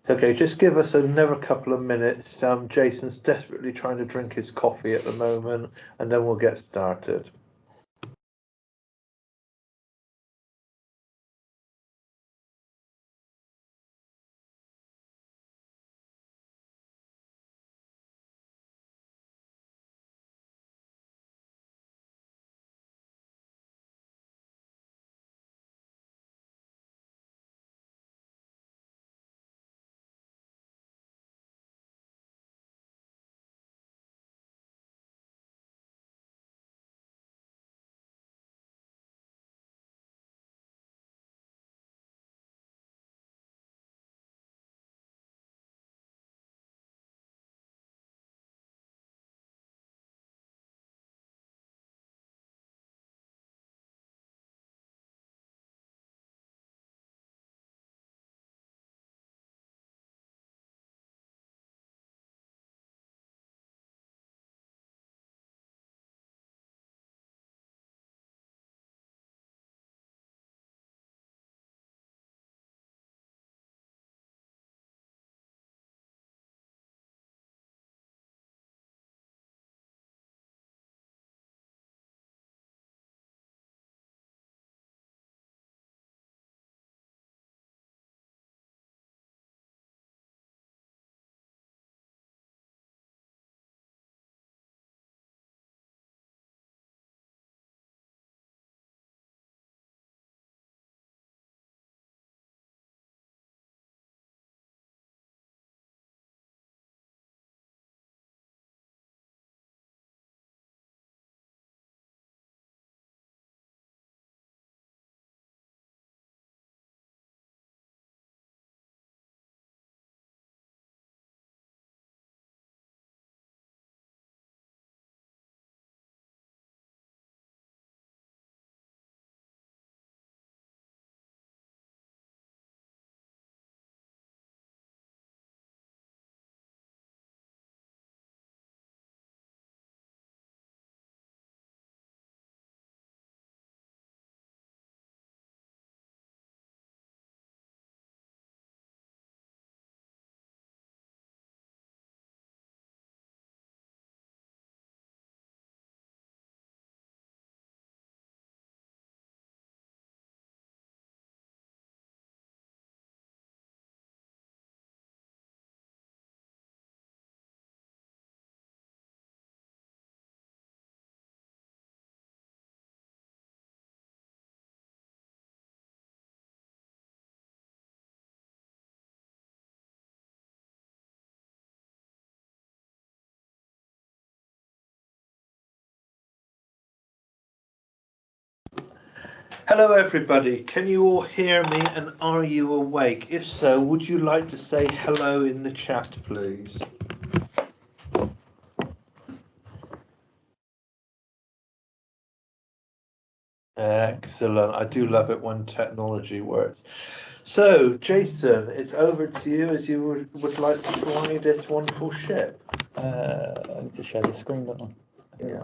It's okay, just give us another couple of minutes. Jason's desperately trying to drink his coffee at the moment, and then we'll get started. Hello everybody, can you all hear me and are you awake? If so, would you like to say hello in the chat, please? Excellent, I do love it when technology works. So, Jason, it's over to you as you would like to fly this wonderful ship. I need to share the screen, don't I? Yeah.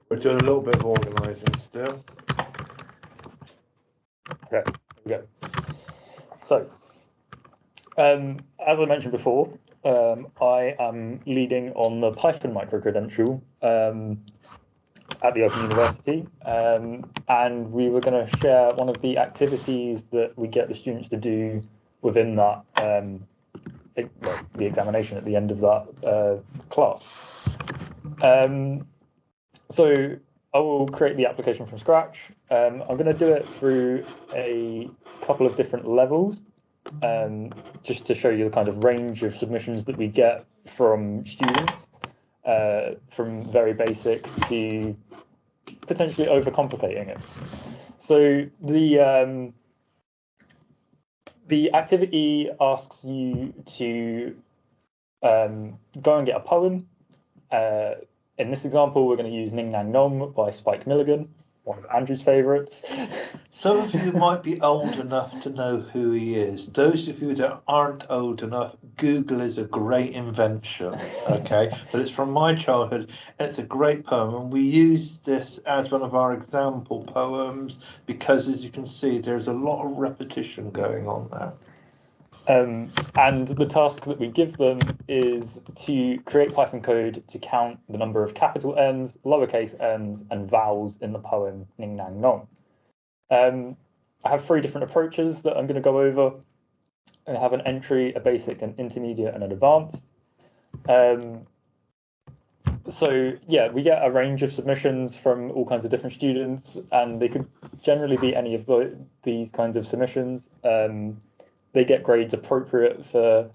We're doing a little bit of organising still. Okay, here we go. So, as I mentioned before, I am leading on the Python micro-credential at the Open University, and we were going to share one of the activities that we get the students to do within that, the examination at the end of that class. So I will create the application from scratch. I'm going to do it through a couple of different levels, just to show you the kind of range of submissions that we get from students, from very basic to potentially overcomplicating it. So the activity asks you to go and get a poem. In this example, we're going to use Ning Nang Nong by Spike Milligan. one of Andrew's favourites. Some of you might be old enough to know who he is. Those of you that aren't old enough, Google is a great invention, okay? But it's from my childhood. It's a great poem, and we use this as one of our example poems because, as you can see, there's a lot of repetition going on there. And the task that we give them is to create Python code to count the number of capital N's, lowercase n's, and vowels in the poem Ning Nang Nong. I have 3 different approaches that I'm going to go over. I have an entry, a basic, an intermediate, and an advanced. So yeah, we get a range of submissions from all kinds of different students, and they could generally be any of these kinds of submissions. They get grades appropriate for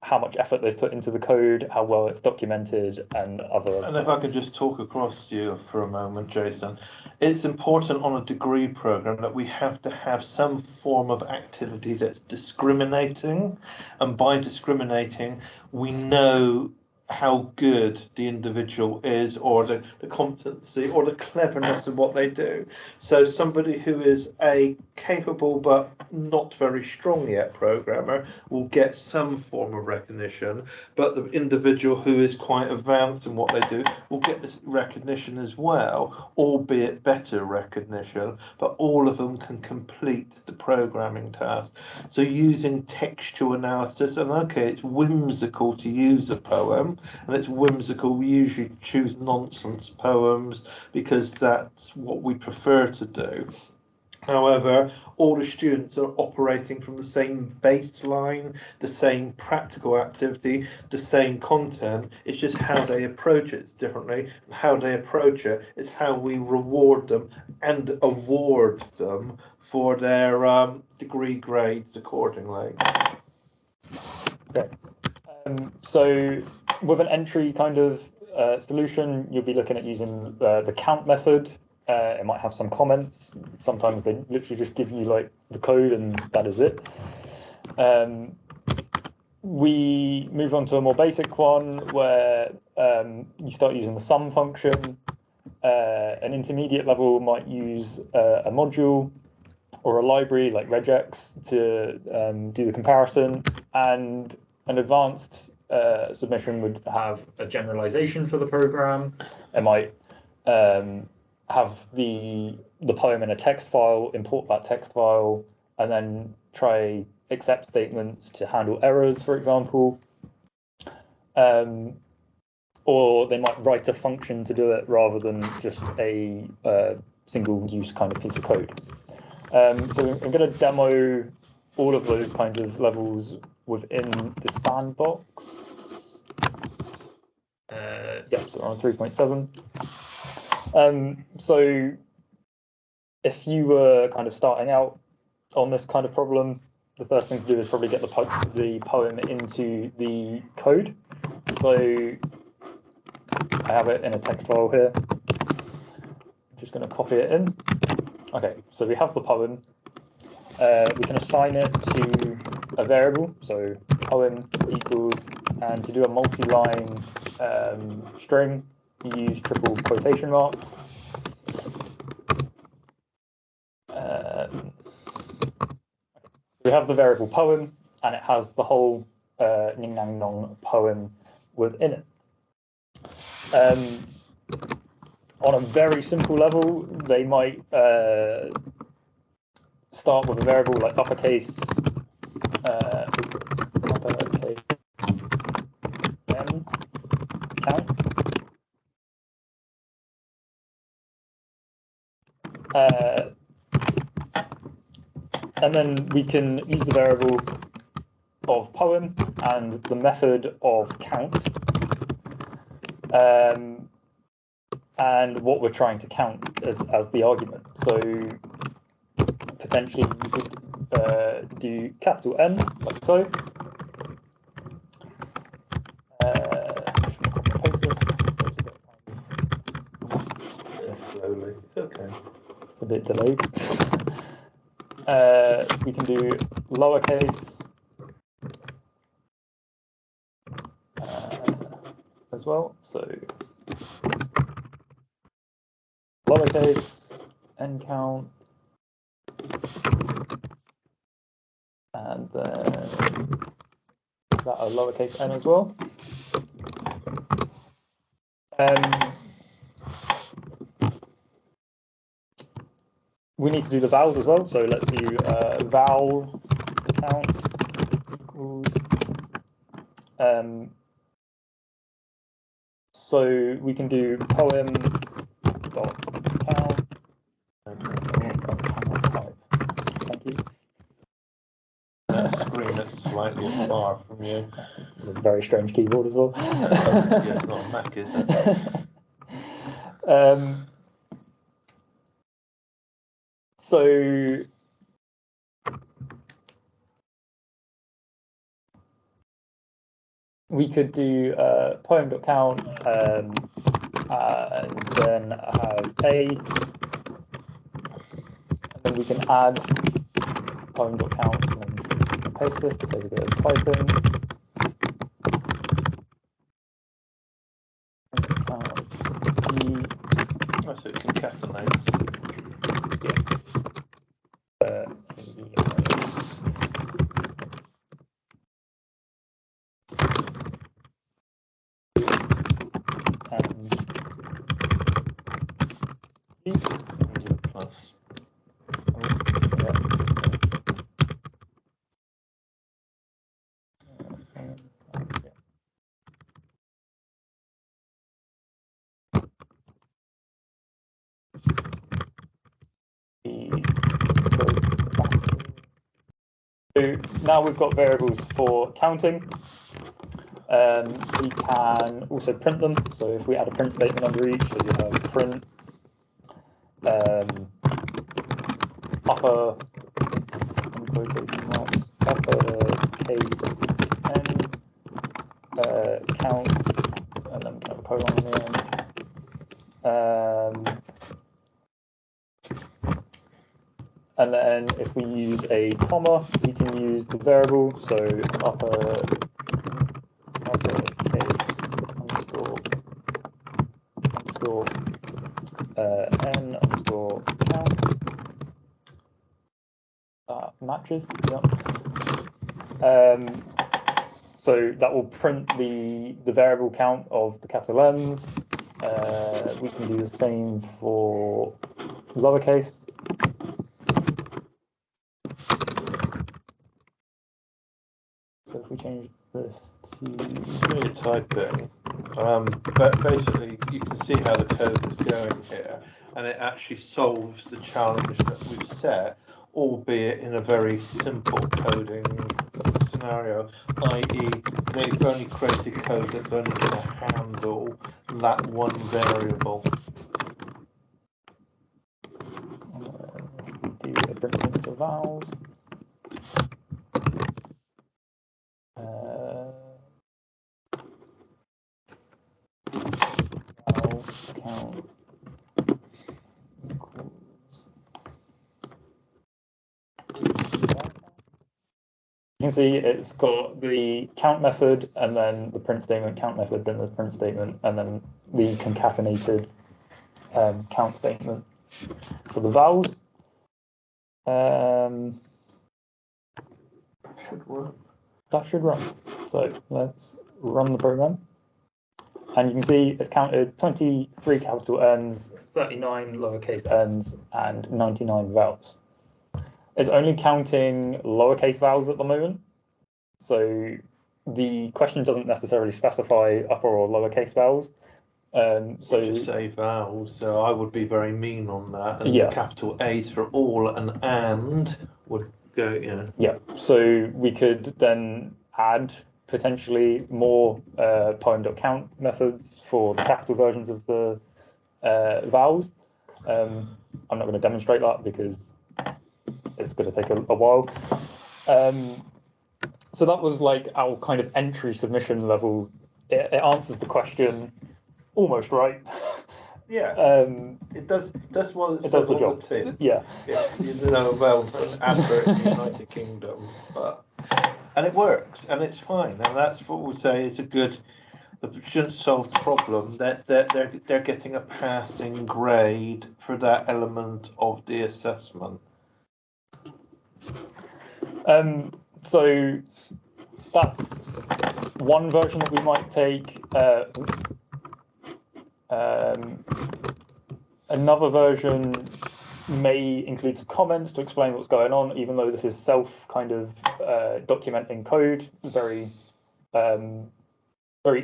how much effort they've put into the code, how well it's documented, and other. And if I could just talk across you for a moment, Jason, it's important on a degree program that we have to have some form of activity that's discriminating. And by discriminating, we know how good the individual is, or the competency or the cleverness of what they do. So somebody who is a capable but not very strong yet programmer will get some form of recognition, but the individual who is quite advanced in what they do will get this recognition as well, albeit better recognition, but all of them can complete the programming task. So using textual analysis, and okay, it's whimsical to use a poem, and it's whimsical. We usually choose nonsense poems because that's what we prefer to do. However, all the students are operating from the same baseline, the same practical activity, the same content. It's just how they approach it differently. And how they approach it is how we reward them and award them for their degree grades accordingly. Okay. So with an entry kind of solution, you'll be looking at using the count method. It might have some comments. Sometimes they literally just give you like the code and that is it. We move on to a more basic one where you start using the sum function. An intermediate level might use a module or a library like regex to do the comparison, and an advanced submission would have a generalization for the program. It might have the poem in a text file, import that text file, and then try except statements to handle errors, for example. Or they might write a function to do it rather than just a single use kind of piece of code. So I'm going to demo all of those kinds of levels within the sandbox. Yep, so we're on 3.7. So if you were kind of starting out on this kind of problem, the first thing to do is probably get the poem into the code. So I have it in a text file here. I'm just going to copy it in. Okay, so we have the poem. We can assign it to a variable, so poem equals, and to do a multi-line string, you use triple quotation marks. We have the variable poem, and it has the whole Ning Nang Nong poem within it. On a very simple level, they might start with a variable like uppercase M count. And then we can use the variable of poem and the method of count. And what we're trying to count as the argument. So potentially you could do capital N, like so. Slowly, it's okay. It's a bit delayed. We can do lowercase as well. So lowercase n count, and then that a lowercase n as well. We need to do the vowels as well, so let's do vowel count equals. So we can do poem dot count. Thank you. Screen that's slightly far from you. It's a very strange keyboard as well. Yeah, it's not a Mac, is it? So we could do poem.count and then have a, and then we can add poem.count and then paste this to say we go type in. So it concatenates. Yeah. Plus. So now we've got variables for counting. We can also print them. So if we add a print statement under each, so you have print upper quotation marks, uppercase n count, and then we can have a colon on the end. And then if we use a comma, we can use the variable, so uppercase underscore n underscore count. That matches. Yeah. So that will print the variable count of the capital N's. We can do the same for lowercase. So if we change this to when you're typing, but basically you can see how the code is going here, and it actually solves the challenge that we've set, albeit in a very simple coding scenario, i.e. they've only created code that's only going to handle that one variable. do a print statement of vowels. Vowel count equals. You can see it's got the count method and then the print statement, count method, then the print statement, and then the concatenated count statement for the vowels. Should work. That should run. So let's run the program. And you can see it's counted 23 capital N's, 39 lowercase n's, and 99 vowels. It's only counting lowercase vowels at the moment. So the question doesn't necessarily specify upper or lowercase vowels. So just say vowels, so I would be very mean on that. And yeah. the capital A's for all and would go, yeah. Yeah, so we could then add potentially more poem.count methods for the capital versions of the vowels. I'm not going to demonstrate that because it's going to take a while. So that was like our kind of entry submission level. It answers the question almost right. Yeah, it does what it does the on job. the tin. Yeah. You know, well, an advert in the United Kingdom, and it works and it's fine, and that's what we say is a good it shouldn't solve the problem. They're getting a passing grade for that element of the assessment. So that's one version that we might take. Another version may include some comments to explain what's going on, even though this is self kind of documenting code, very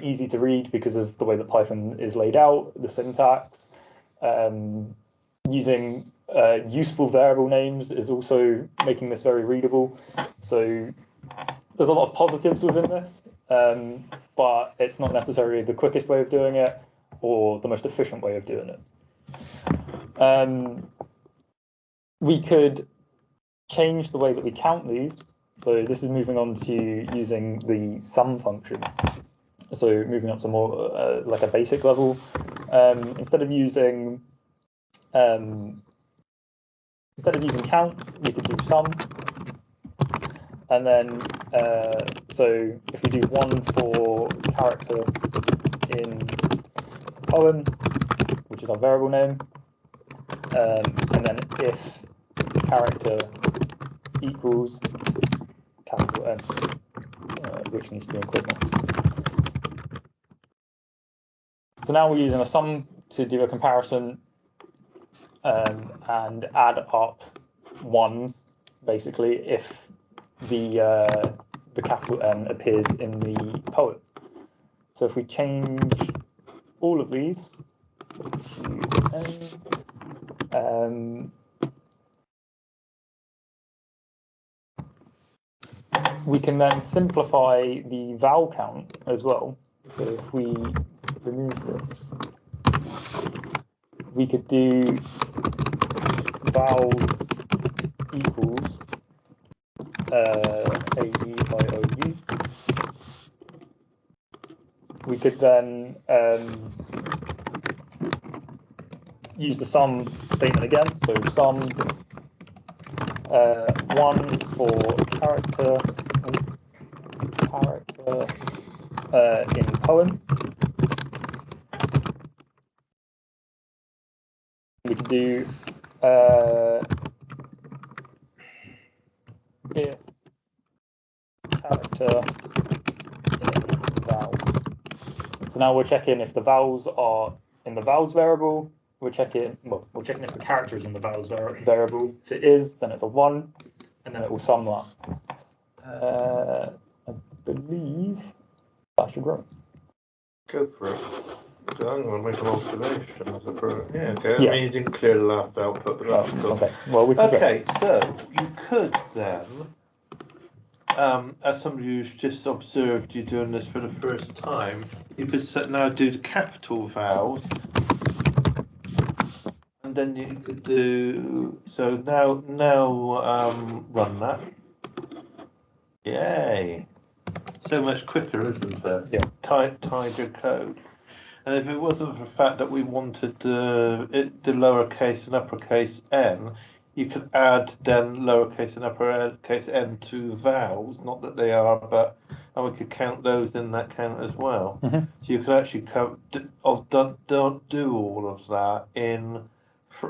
easy to read because of the way that Python is laid out, the syntax. Using useful variable names is also making this very readable. So there's a lot of positives within this, but it's not necessarily the quickest way of doing it or the most efficient way of doing it. We could change the way that we count these. So this is moving on to using the sum function. So moving up to more like a basic level. Instead of using count, we could do sum. And then, so if we do 1 for character in poem, which is our variable name, and then if character equals capital N, which needs to be in quote marks. So now we're using a sum to do a comparison and add up ones, basically, if the capital N appears in the poem. So if we change all of these to N, we can then simplify the vowel count as well. So if we remove this, we could do vowels equals A-E-I-O-U. We could then use the sum statement again. So sum 1 for character in poem. We could do if character in vowels. So now we're checking if the vowels are in the vowels variable. We're checking if the character is in the vowels variable. If it is, then it's a 1, and then it will sum that. I believe that should run. Go for it. So I'm going to make an observation as a pro. Yeah, okay. Yeah. I mean, you didn't clear the last output, but that's cool. Okay. Well, we could Okay, so you could then, as somebody who's just observed you doing this for the first time, you could now do the capital vowels, and then you could do. So now run that. Yay! So much quicker, isn't it? Yeah. Tighter code. And if it wasn't for the fact that we wanted the lowercase and uppercase n, you could add then lowercase and uppercase n to vowels, not that they are, but and we could count those in that count as well. Mm-hmm. So you could actually don't do all of that in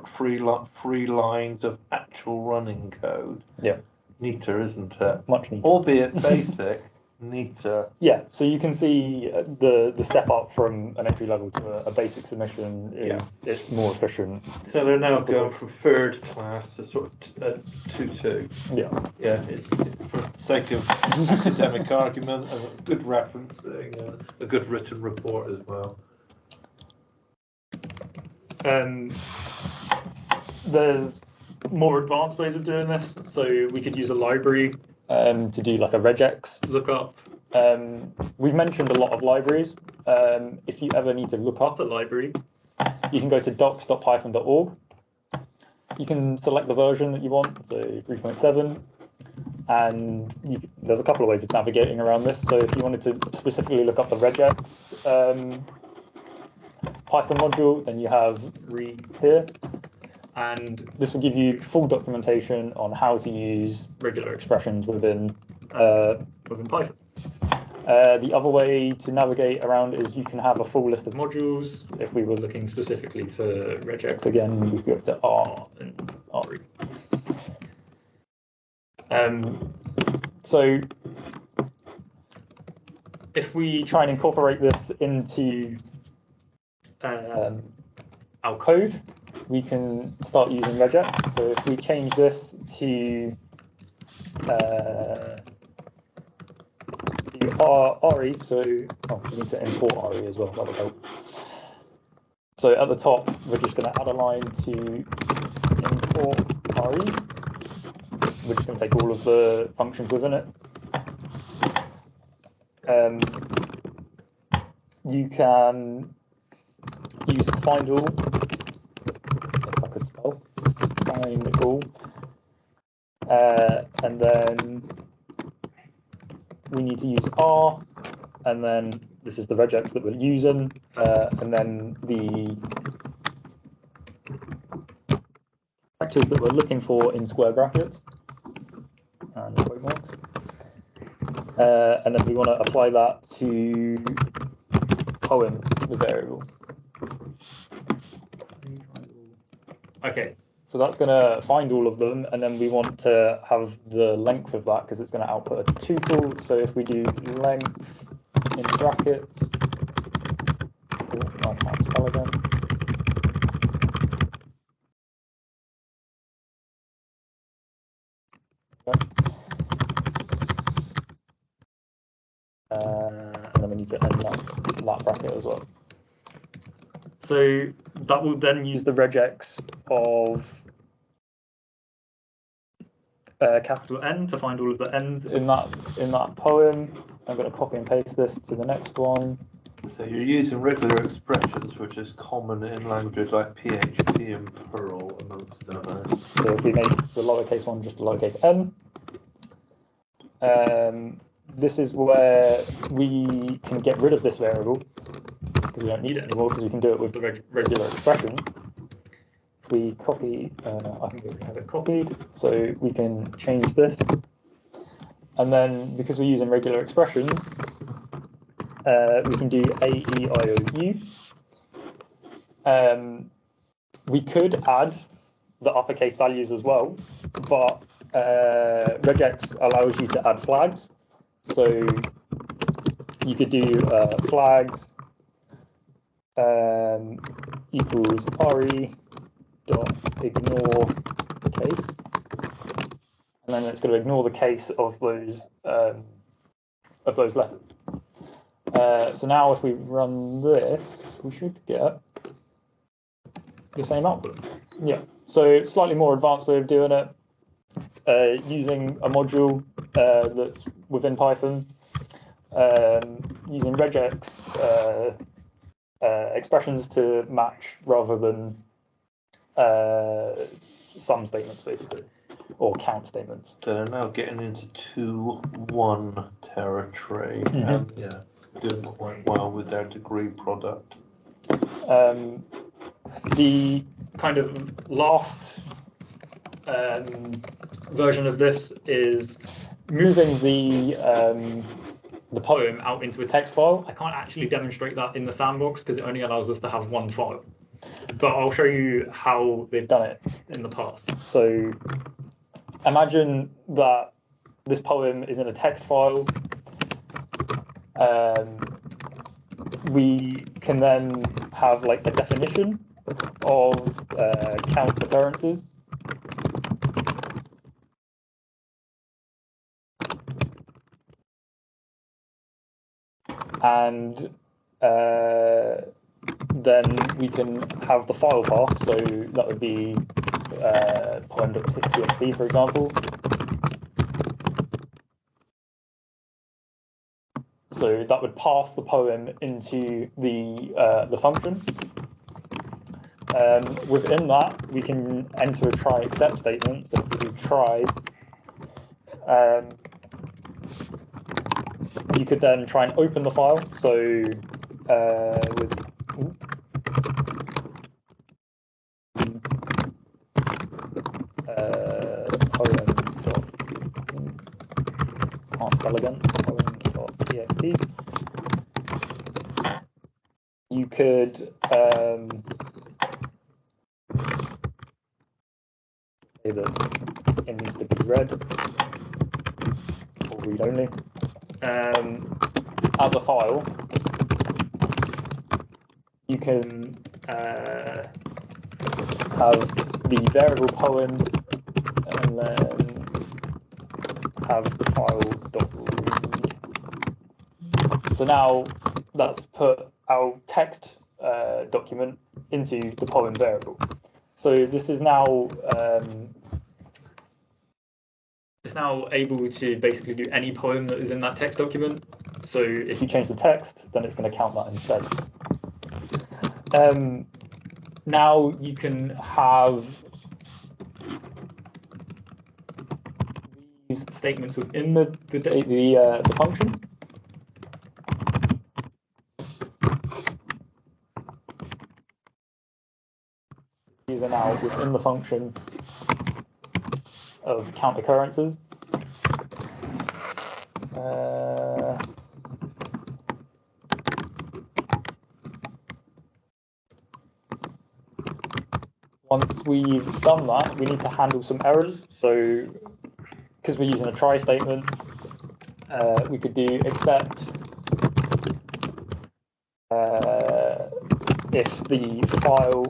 three lines of actual running code. Yeah. Neater, isn't it? Much neater. Albeit basic, neater. Yeah, so you can see the step up from an entry level to a basic submission is it's more efficient. So they're now going from third class to sort of 2-2. Yeah. Yeah, it's for the sake of academic argument and good referencing and a good written report as well. There's more advanced ways of doing this. So we could use a library to do like a regex lookup. We've mentioned a lot of libraries. If you ever need to look up a library, you can go to docs.python.org. You can select the version that you want, so 3.7, and there's a couple of ways of navigating around this. So if you wanted to specifically look up the regex Python module, then you have read here. And this will give you full documentation on how to use regular expressions within Python. The other way to navigate around is you can have a full list of modules. If we were looking specifically for regex again, we go up to R and RE. So if we try and incorporate this into our code, we can start using regex. So if we change this to RE, so we need to import RE as well, that would help. So at the top, we're just going to add a line to import RE. We're just going to take all of the functions within it. You can use find all, if I could spell, find all, and then we need to use R, and then this is the regex that we're using, and then the characters that we're looking for in square brackets and quote marks, and then we want to apply that to poem, the variable. Okay, so that's going to find all of them, and then we want to have the length of that because it's going to output a tuple. So if we do length in brackets, I can't spell again. And then we need to end that bracket as well. So that will then use the regex of capital N to find all of the N's in that poem. I'm going to copy and paste this to the next one. So you're using regular expressions, which is common in languages like PHP and Perl, amongst others. So if we make the lowercase one just a lowercase n, this is where we can get rid of this variable because we don't need it anymore because we can do it with the regular expression. If we copy, I think we already have it copied, so we can change this. And then because we're using regular expressions, we can do A, E, I, O, U. We could add the uppercase values as well, but regex allows you to add flags. So you could do flags equals re dot ignore case, and then it's going to ignore the case of those letters. So now if we run this, we should get the same output. Yeah, so slightly more advanced way of doing it, using a module that's within Python, using regex expressions to match rather than sum statements, basically, or count statements. So they're now getting into 2-1 territory, and yeah, doing quite well with their degree product. The kind of last version of this is moving the poem out into a text file. I can't actually demonstrate that in the sandbox because it only allows us to have one file. But I'll show you how they've done it in the past. So imagine that this poem is in a text file. We can then have like a definition of count occurrences. And then we can have the file path, so that would be poem.txt, for example. So that would pass the poem into the function. Within that, we can enter a try except statement. So if we do try, you could then try and open the file. So with poem dot, can't spell again. Poem dot txt. You could say that it needs to be read or read only. As a file, you can have the variable poem and then have the file.read. So now that's put our text document into the poem variable. So this is now it's now able to basically do any poem that is in that text document. So if you change the text, then it's going to count that instead. Now you can have these statements within the function. These are now within the function of count occurrences. Once we've done that, we need to handle some errors. So, because we're using a try statement, we could do except if the file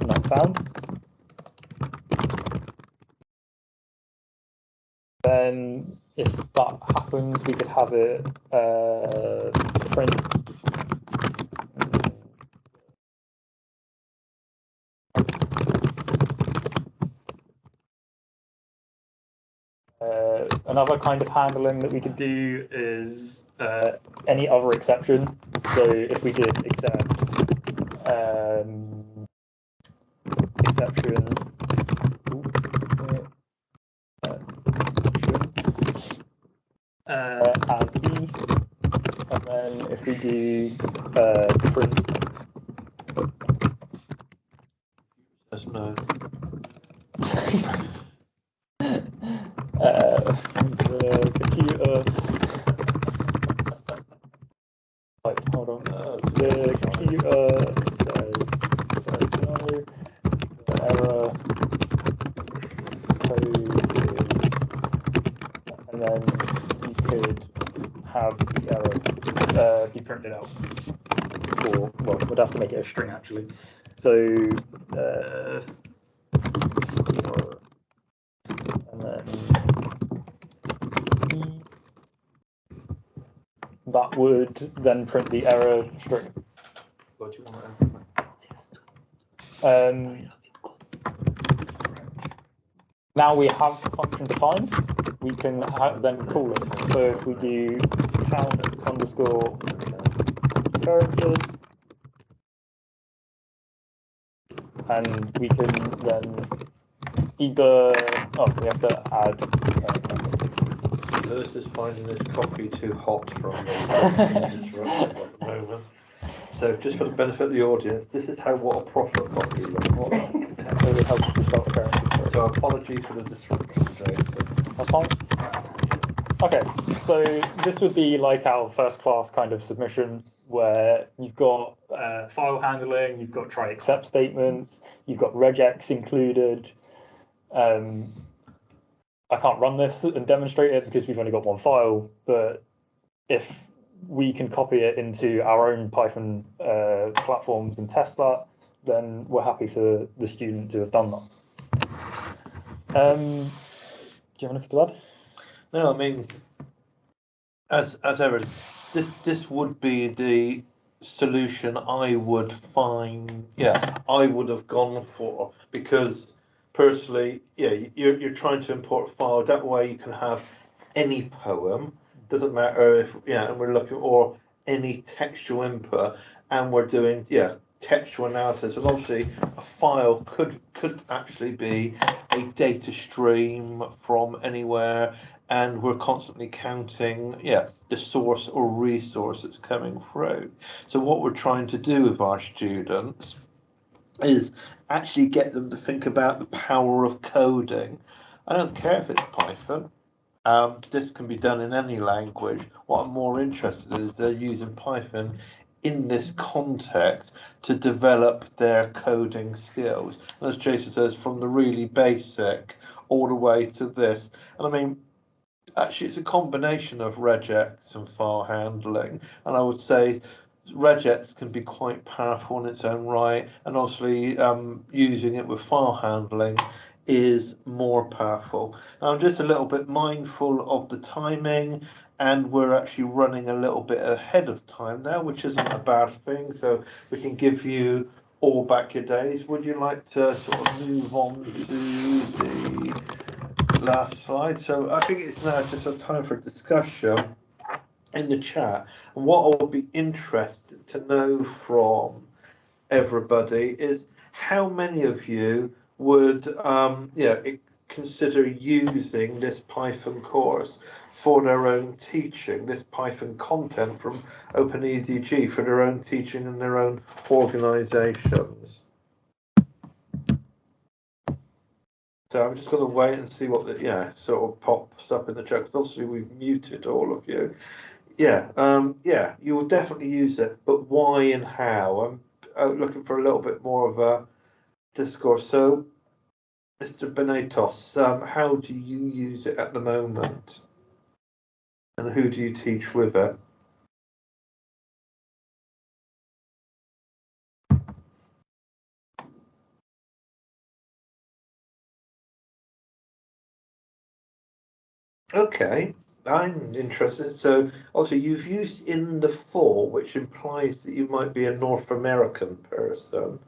not found. Then, if that happens, we could have it print another kind of handling that we could do is any other exception. So if we did except exception as E, and then if we do print That's no. the computer. Wait, hold on. The computer says no. The error code is, and then you could have the error be printed out. Or well, we'd have to make it a string actually. So and then that would then print the error string. What do you want? Now we have the function defined, we can then call it. So if we do count underscore occurrences, and we can then either, we have to add Lewis is finding his coffee too hot from the disruption at the moment. So just for the benefit of the audience, this is what a proper coffee looks like. So it helps to spell occurrences. So apologies for the disruption, Jason. That's fine. Okay, so this would be like our first class kind of submission where you've got file handling, you've got try except statements, you've got regex included. I can't run this and demonstrate it because we've only got one file, but if we can copy it into our own Python platforms and test that, then we're happy for the student to have done that. Do you have anything to add? No, I mean, as ever, this would be the solution I would find. Yeah, I would have gone for, because personally, yeah, you're trying to import a file. That way you can have any poem. Doesn't matter if and we're looking, or any textual input, and we're doing textual analysis. And obviously, a file could actually be a data stream from anywhere, and we're constantly counting the source or resource that's coming through. So what we're trying to do with our students is actually get them to think about the power of coding. I don't care if it's Python. This can be done in any language. What I'm more interested in is they're using Python in this context to develop their coding skills. And as Jason says, from the really basic all the way to this. And I mean, actually, it's a combination of regex and file handling. And I would say regex can be quite powerful in its own right. And obviously, using it with file handling is more powerful. And I'm just a little bit mindful of the timing, and we're actually running a little bit ahead of time now, which isn't a bad thing. So we can give you all back your days. Would you like to sort of move on to the last slide? So I think it's now just a time for discussion in the chat. And what I would be interested to know from everybody is how many of you would consider using this Python course for their own teaching, this Python content from Open EDG for their own teaching in their own organizations. So I'm just going to wait and see what sort of pops up in the chat, because obviously we've muted all of you. You will definitely use it, but why and how? I'm looking for a little bit more of a discourse. So, Mr. Benetos, how do you use it at the moment? And who do you teach with it? Okay, I'm interested. So, obviously, you've used in the for, which implies that you might be a North American person.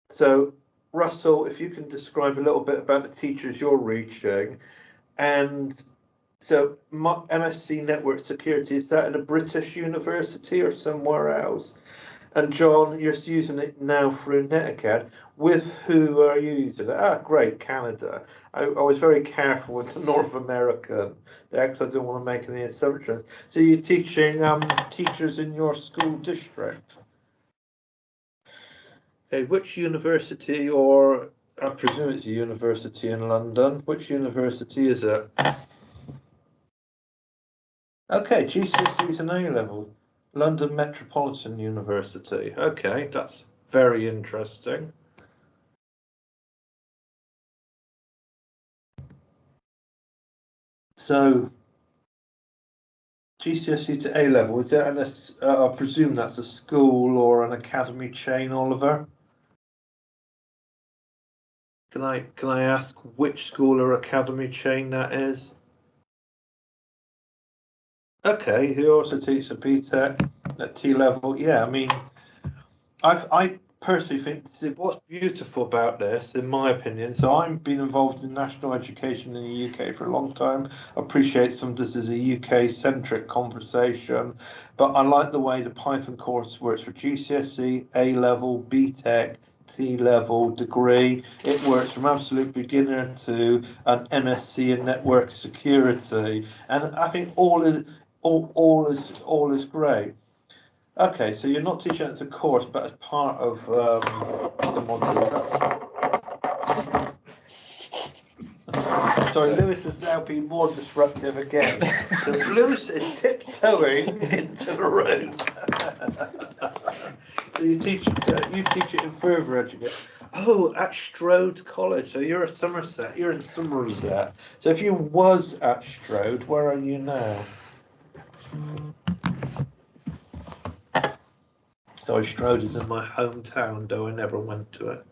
So, Russell, if you can describe a little bit about the teachers you're reaching, and so MSc Network Security, is that at a British university or somewhere else? And John, you're using it now through NetAcad. With who are you using it? Ah, great, Canada. I was very careful with the North American there because I didn't want to make any assumptions. So you're teaching teachers in your school district. Okay, which university, or I presume it's a university in London. Which university is it? Okay, GCSEs and A-level. London Metropolitan University. Okay, that's very interesting. So, GCSE to A-level, is there I presume that's a school or an academy chain, Oliver? Can I ask which school or academy chain that is? Okay, who also teaches a BTEC at T-level? Yeah, I mean, I personally think what's beautiful about this, in my opinion, so I've been involved in national education in the UK for a long time. I appreciate some of this is a UK-centric conversation, but I like the way the Python course works for GCSE, A-level, BTEC, T-level, degree. It works from absolute beginner to an MSc in network security, and I think all is great. Okay, so you're not teaching it as a course, but as part of the module. Sorry, Lewis has now been more disruptive again. So Lewis is tiptoeing into the room. So you teach it in further education. Oh, at Strode College. So you're a Somerset. You're in Somerset. So if you was at Strode, where are you now? So Strode is in my hometown, though I never went to it.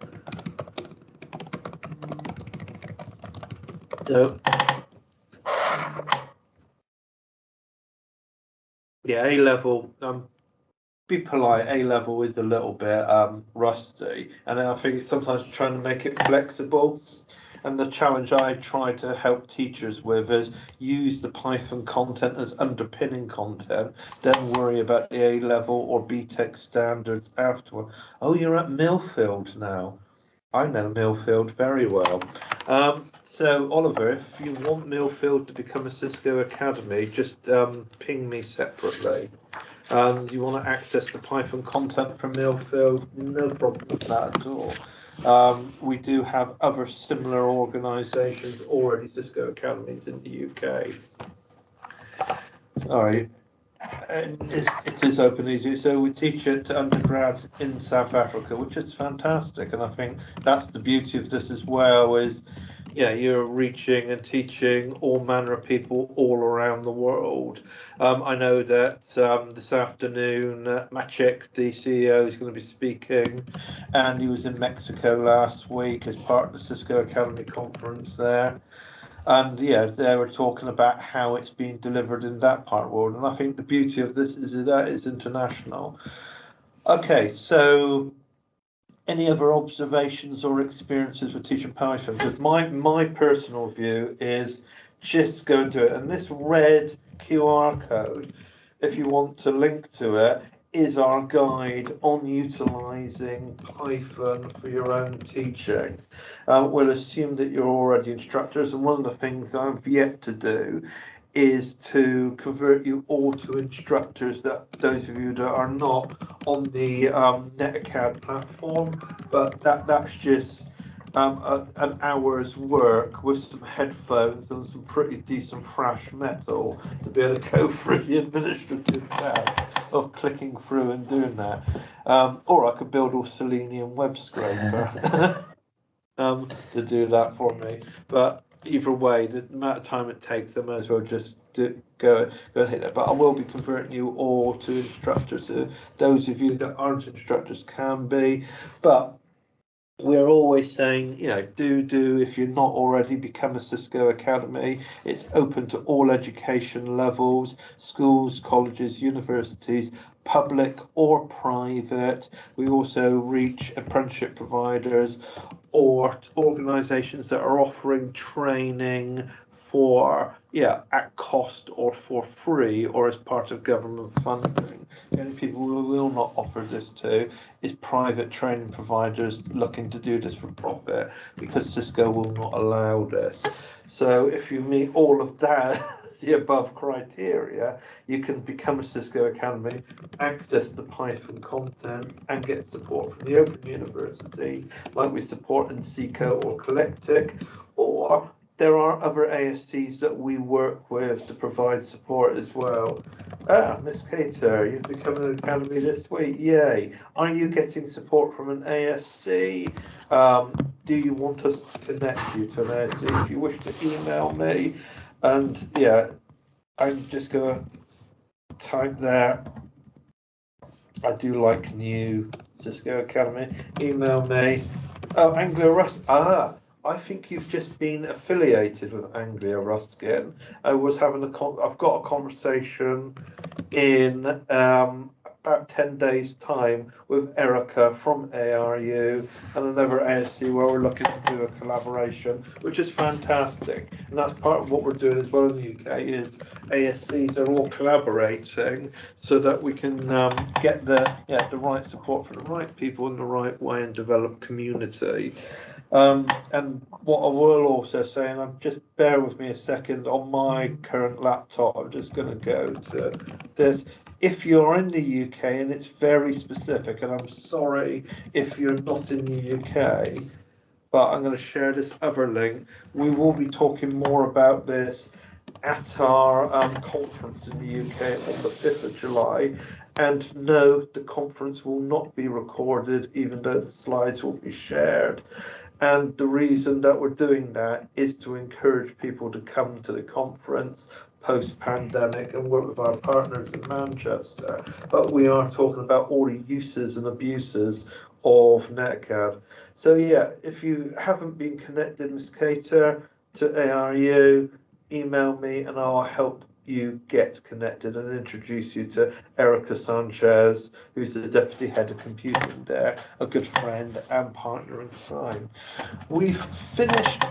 So, yeah, A-level, be polite, A-level is a little bit rusty, and I think it's sometimes trying to make it flexible. And the challenge I try to help teachers with is use the Python content as underpinning content, then worry about the A-level or BTEC standards afterward. Oh, you're at Millfield now. I know Millfield very well. So, Oliver, if you want Millfield to become a Cisco Academy, just ping me separately. You want to access the Python content from Millfield, no problem with that at all. We do have other similar organisations already, Cisco Academies in the UK. All right. It is Open EDG, so we teach it to undergrads in South Africa, which is fantastic, and I think that's the beauty of this as well. Is you're reaching and teaching all manner of people all around the world. I know that this afternoon, Maciek, the CEO, is going to be speaking, and he was in Mexico last week as part of the Cisco Academy conference there. And they were talking about how it's being delivered in that part of the world. And I think the beauty of this is that it's international. Okay, so any other observations or experiences with teaching Python? Because my personal view is just go and do it. And this red QR code, if you want to link to it, is our guide on utilising Python for your own teaching. We'll assume that you're already instructors, and one of the things I've yet to do is to convert you all to instructors, that those of you that are not on the NetAcad platform, but that's just an hour's work with some headphones and some pretty decent thrash metal to be able to go through the administrative task of clicking through and doing that. Or I could build a Selenium web scraper to do that for me. But either way, the amount of time it takes, I might as well just go and hit that. But I will be converting you all to instructors. Those of you that aren't instructors can be. But we're always saying, do if you're not already, become a Cisco Academy. It's open to all education levels, schools, colleges, universities, public or private. We also reach apprenticeship providers or organisations that are offering training for at cost or for free or as part of government funding. The only people we will not offer this to is private training providers looking to do this for profit, because Cisco will not allow this. So if you meet all of that, the above criteria, you can become a Cisco Academy, access the Python content, and get support from the Open University, like we support in Cisco or Collectic, or there are other ASCs that we work with to provide support as well. Miss Cater, you've become an academy this week. Yay. Are you getting support from an ASC? Do you want us to connect you to an ASC? If you wish to email me, and I'm just going to type there. I do like new Cisco Academy. Email me. Oh, Anglia Ruskin. I think you've just been affiliated with Anglia Ruskin. I've got a conversation in about 10 days' time with Erica from ARU and another ASC where we're looking to do a collaboration, which is fantastic. And that's part of what we're doing as well in the UK, is ASCs are all collaborating so that we can get the right support for the right people in the right way and develop community. And what I will also say, and just bear with me a second, on my current laptop, I'm just going to go to this. If you're in the UK, and it's very specific, and I'm sorry if you're not in the UK, but I'm going to share this other link. We will be talking more about this at our conference in the UK on the 5th of July. And no, the conference will not be recorded, even though the slides will be shared. And the reason that we're doing that is to encourage people to come to the conference post-pandemic and work with our partners in Manchester. But we are talking about all the uses and abuses of NetAcad. So if you haven't been connected, Ms. Cater, to ARU, email me and I'll help you get connected and introduce you to Erica Sanchez, who's the Deputy Head of Computing there, a good friend and partner in crime. We've finished,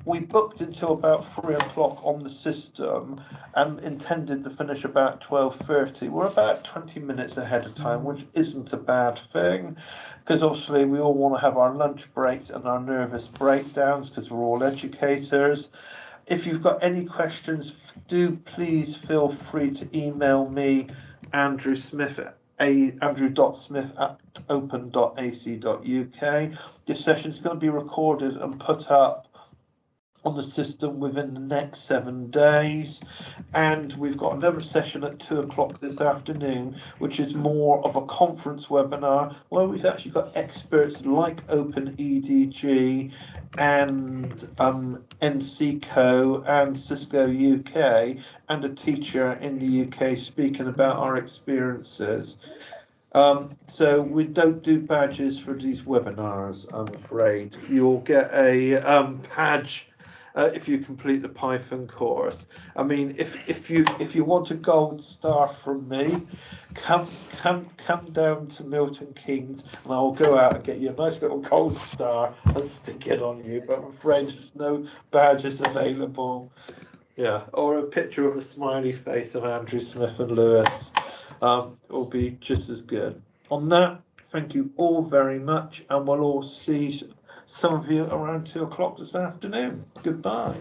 we booked until about 3 o'clock on the system and intended to finish about 12:30. We're about 20 minutes ahead of time, which isn't a bad thing, because obviously we all want to have our lunch breaks and our nervous breakdowns because we're all educators. If you've got any questions, do please feel free to email me, Andrew Smith andrew.smith@open.ac.uk. This session is going to be recorded and put up on the system within the next 7 days, and we've got another session at 2 o'clock this afternoon, which is more of a conference webinar where we've actually got experts like Open EDG and NCCO and Cisco UK, and a teacher in the UK speaking about our experiences. So we don't do badges for these webinars, I'm afraid. You'll get a badge if you complete the Python course. I mean, if you want a gold star from me, come down to Milton Keynes, and I will go out and get you a nice little gold star and stick it on you. But I'm afraid there's no badges available. Yeah, or a picture of a smiley face of Andrew Smith and Lewis. Will be just as good. On that, thank you all very much, and we'll all see some of you around 2 o'clock this afternoon. Goodbye.